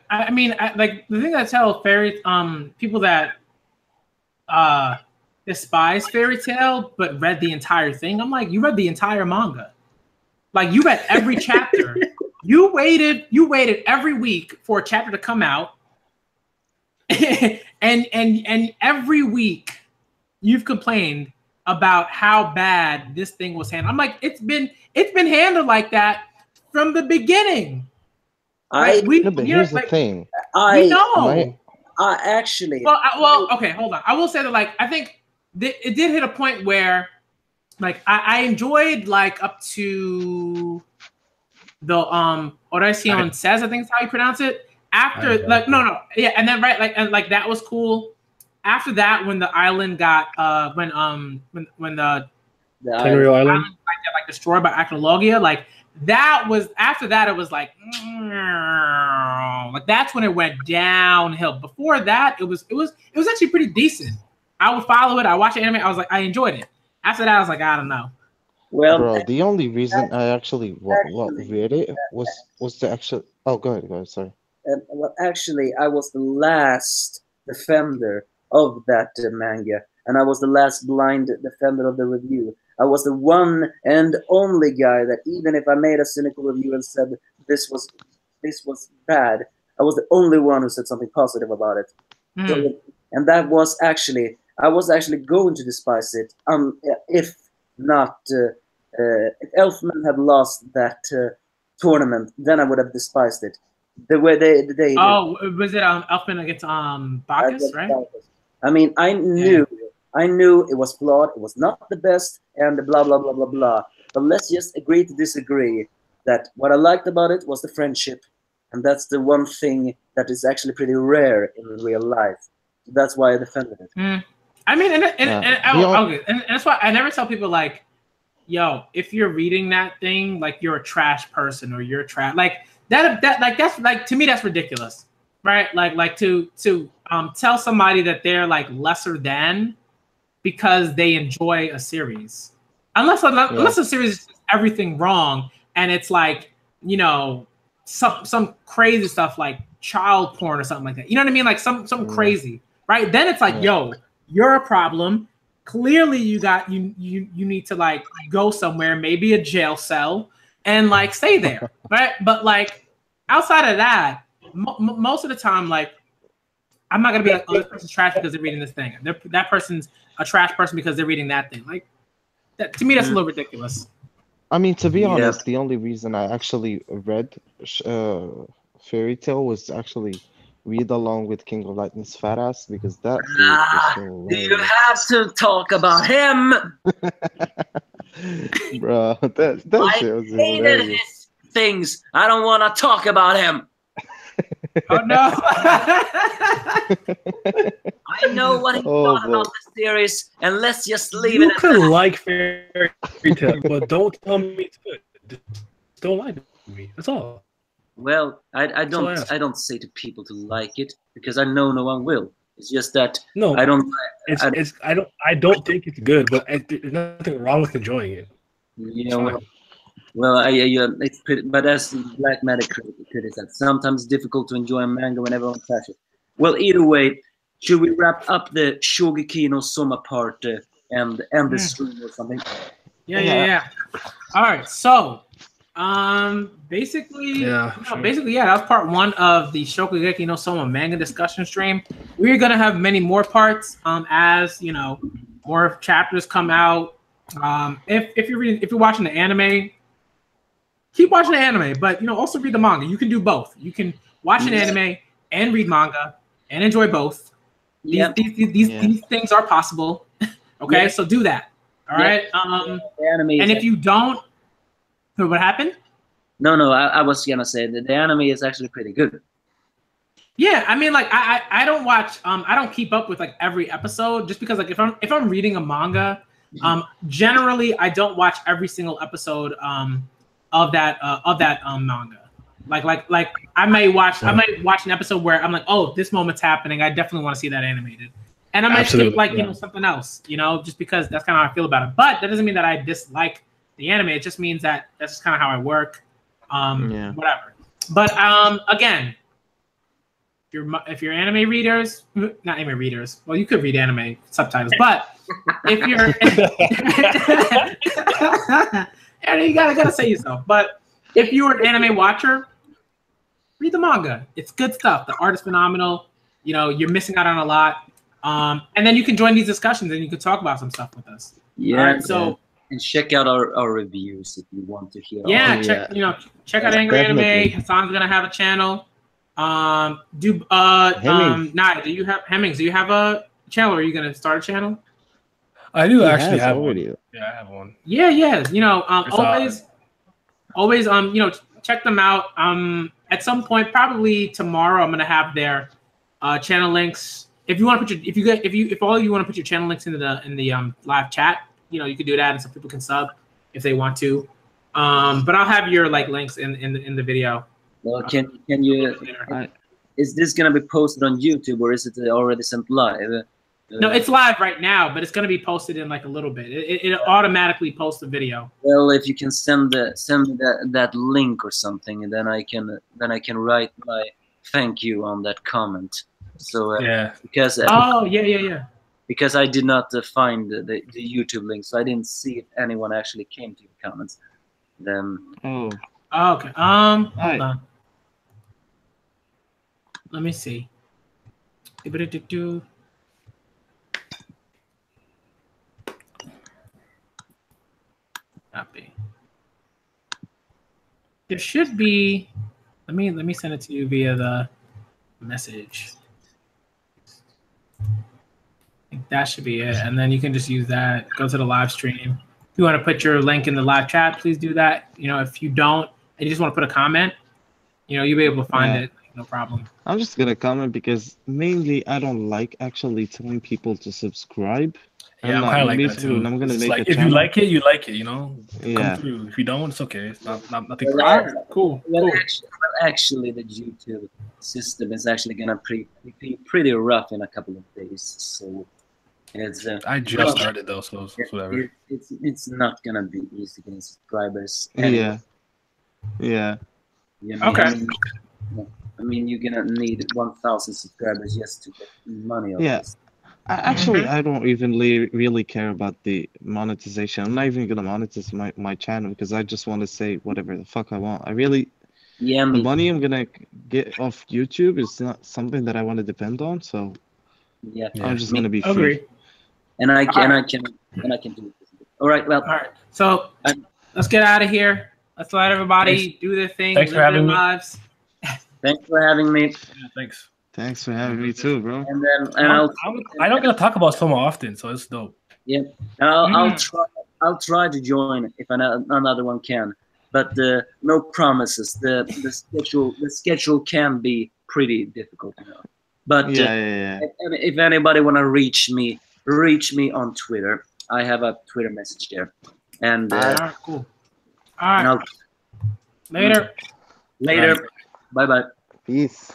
I mean, like the thing I tell people that despise fairy tale but read the entire thing, I'm like, you read the entire manga, like you read every chapter. You waited every week for a chapter to come out, and every week you've complained about how bad this thing was handled. I'm like, it's been handled like that from the beginning. But here's the thing. Actually. Well, okay, hold on. I will say that, like, I think it did hit a point where, like, I enjoyed like up to the Oraison Says, I think is how you pronounce it. After and then like that was cool. After that, when the island got when the Tenryu Island like destroyed by Acnologia, like that was after that it was like that's when it went downhill. Before that, it was actually pretty decent. I would follow it. I watched the anime. I was like, I enjoyed it. After that, I was like, I don't know. Well, bro, the only reason I actually read it was the actual. Oh, go ahead. Sorry. Well, actually, I was the last defender of that manga, and I was the last blind defender of the review. I was the one and only guy that, even if I made a cynical review and said this was bad, I was the only one who said something positive about it. So, and that was actually, I was actually going to despise it if not if Elfman had lost that tournament, then I would have despised it. The way they was it Elfman against Bacchus, right? I mean, I knew it was flawed. It was not the best, and blah blah blah blah blah. But let's just agree to disagree. That what I liked about it was the friendship, and that's the one thing that is actually pretty rare in real life. So that's why I defended it. I mean, and that's why I never tell people like, yo, if you're reading that thing, like you're a trash person or you're trash, like that like that's like, to me that's ridiculous, right? Like to tell somebody that they're like lesser than because they enjoy a series, unless a series is everything wrong and it's like, you know, some crazy stuff like child porn or something like that. You know what I mean? Like some crazy, right? Then it's like, yo, you're a problem. clearly you need to like go somewhere, maybe a jail cell, and like stay there, right? But like outside of that, most of the time, like I'm not gonna be like, oh, this person's trash because they're reading this thing. That person's a trash person because they're reading that thing. Like that, to me, that's a little ridiculous. I mean, to be honest, the only reason I actually read Fairy Tale was actually read along with King of Lightning's fat ass because that dude was so you have to talk about him. Bro, that shit was hated hilarious. his things. I don't want to talk about him. Oh no! I know what he thought about the series, and let's just leave it. You can like Fairy Tale, but don't tell me it's good. Just don't like me. That's all. Well, I don't say to people to like it because I know no one will. It's just that I don't. I don't think it's good, but there's nothing wrong with enjoying it. You know. Well, it's pretty, but as Black Matter Critic said, sometimes it's difficult to enjoy a manga when everyone trashes it. Well, either way, should we wrap up the Shokugeki no Soma part and end the stream or something? Yeah. All right, so basically, that was part one of the Shokugeki no Soma manga discussion stream. We're gonna have many more parts as you know more chapters come out. If you're watching the anime, keep watching the anime, but also read the manga. You can do both. You can watch an anime and read manga and enjoy both. These things are possible. Okay, so do that. All right. Anime and if you don't, what happened? No, I was gonna say that the anime is actually pretty good. Yeah, I mean, like I don't watch. I don't keep up with like every episode just because like if I'm reading a manga, generally I don't watch every single episode of that manga. Like I might watch an episode where I'm like, oh, this moment's happening. I definitely want to see that animated, and I might skip like something else, just because that's kind of how I feel about it. But that doesn't mean that I dislike the anime. It just means that that's just kind of how I work. Whatever. But again, if you're anime readers, not anime readers. Well, you could read anime subtitles, but if you're and you gotta say yourself. But if you're an anime watcher, read the manga. It's good stuff. The art is phenomenal. You're missing out on a lot. And then you can join these discussions and you can talk about some stuff with us. Yeah. Right, so and check out our reviews if you want to hear. Check out Angry Anime. Hassan's gonna have a channel. Naya, do you have Hemmings? Do you have a channel? Or are you gonna start a channel? I do actually have one. Yeah, I have one. Yeah. Always check them out. At some point, probably tomorrow, I'm gonna have their channel links. If you want to put if all of you want to put your channel links in the live chat, you can do that, and some people can sub if they want to. But I'll have your links in the video. Well, can you? Is this gonna be posted on YouTube or is it already sent live? No, it's live right now, but it's gonna be posted in a little bit. It automatically posts the video. Well, if you can send that link or something, and then I can write my thank you on that comment. So because because I did not find the YouTube link, so I didn't see if anyone actually came to your comments. Then okay. Hold on. Let me see. Copy. There should be. Let me send it to you via the message. I think that should be it, and then you can just use that. Go to the live stream. If you want to put your link in the live chat, please do that. If you don't, and you just want to put a comment, you'll be able to find it. No problem. I'm just gonna comment because mainly I don't like actually telling people to subscribe. Yeah, I'm kind of like that too. I'm gonna make if you like it, you like it. Come through. If you don't, it's okay. It's nothing. Cool. Actually, the YouTube system is actually gonna be pretty rough in a couple of days. So it's. I just started though, so whatever. It's not gonna be easy getting subscribers. Yeah. Okay. I mean, you're gonna need 1,000 subscribers just to get money. Yeah. Actually, I don't even really care about the monetization. I'm not even gonna monetize my channel because I just want to say whatever the fuck I want. Yeah, The me. money I'm gonna get off YouTube is not something that I want to depend on, so Yeah. I'm just Me. gonna be Agree. free. And I can Alright. do it. All right. Well. All right. So let's get out of here. Let's let everybody do their thing, Thanks for live their having me. lives. Thanks for having me. Yeah, thanks. Thanks for having me too, bro. And then I'll I don't get to talk about Soma often, so it's dope. yeah. And I'll try to join if another one can. But no promises. The schedule can be pretty difficult, you know. But Yeah. if anybody wanna reach me on Twitter. I have a Twitter message there. And All right, cool. All right. and Later. later. Bye bye. Peace.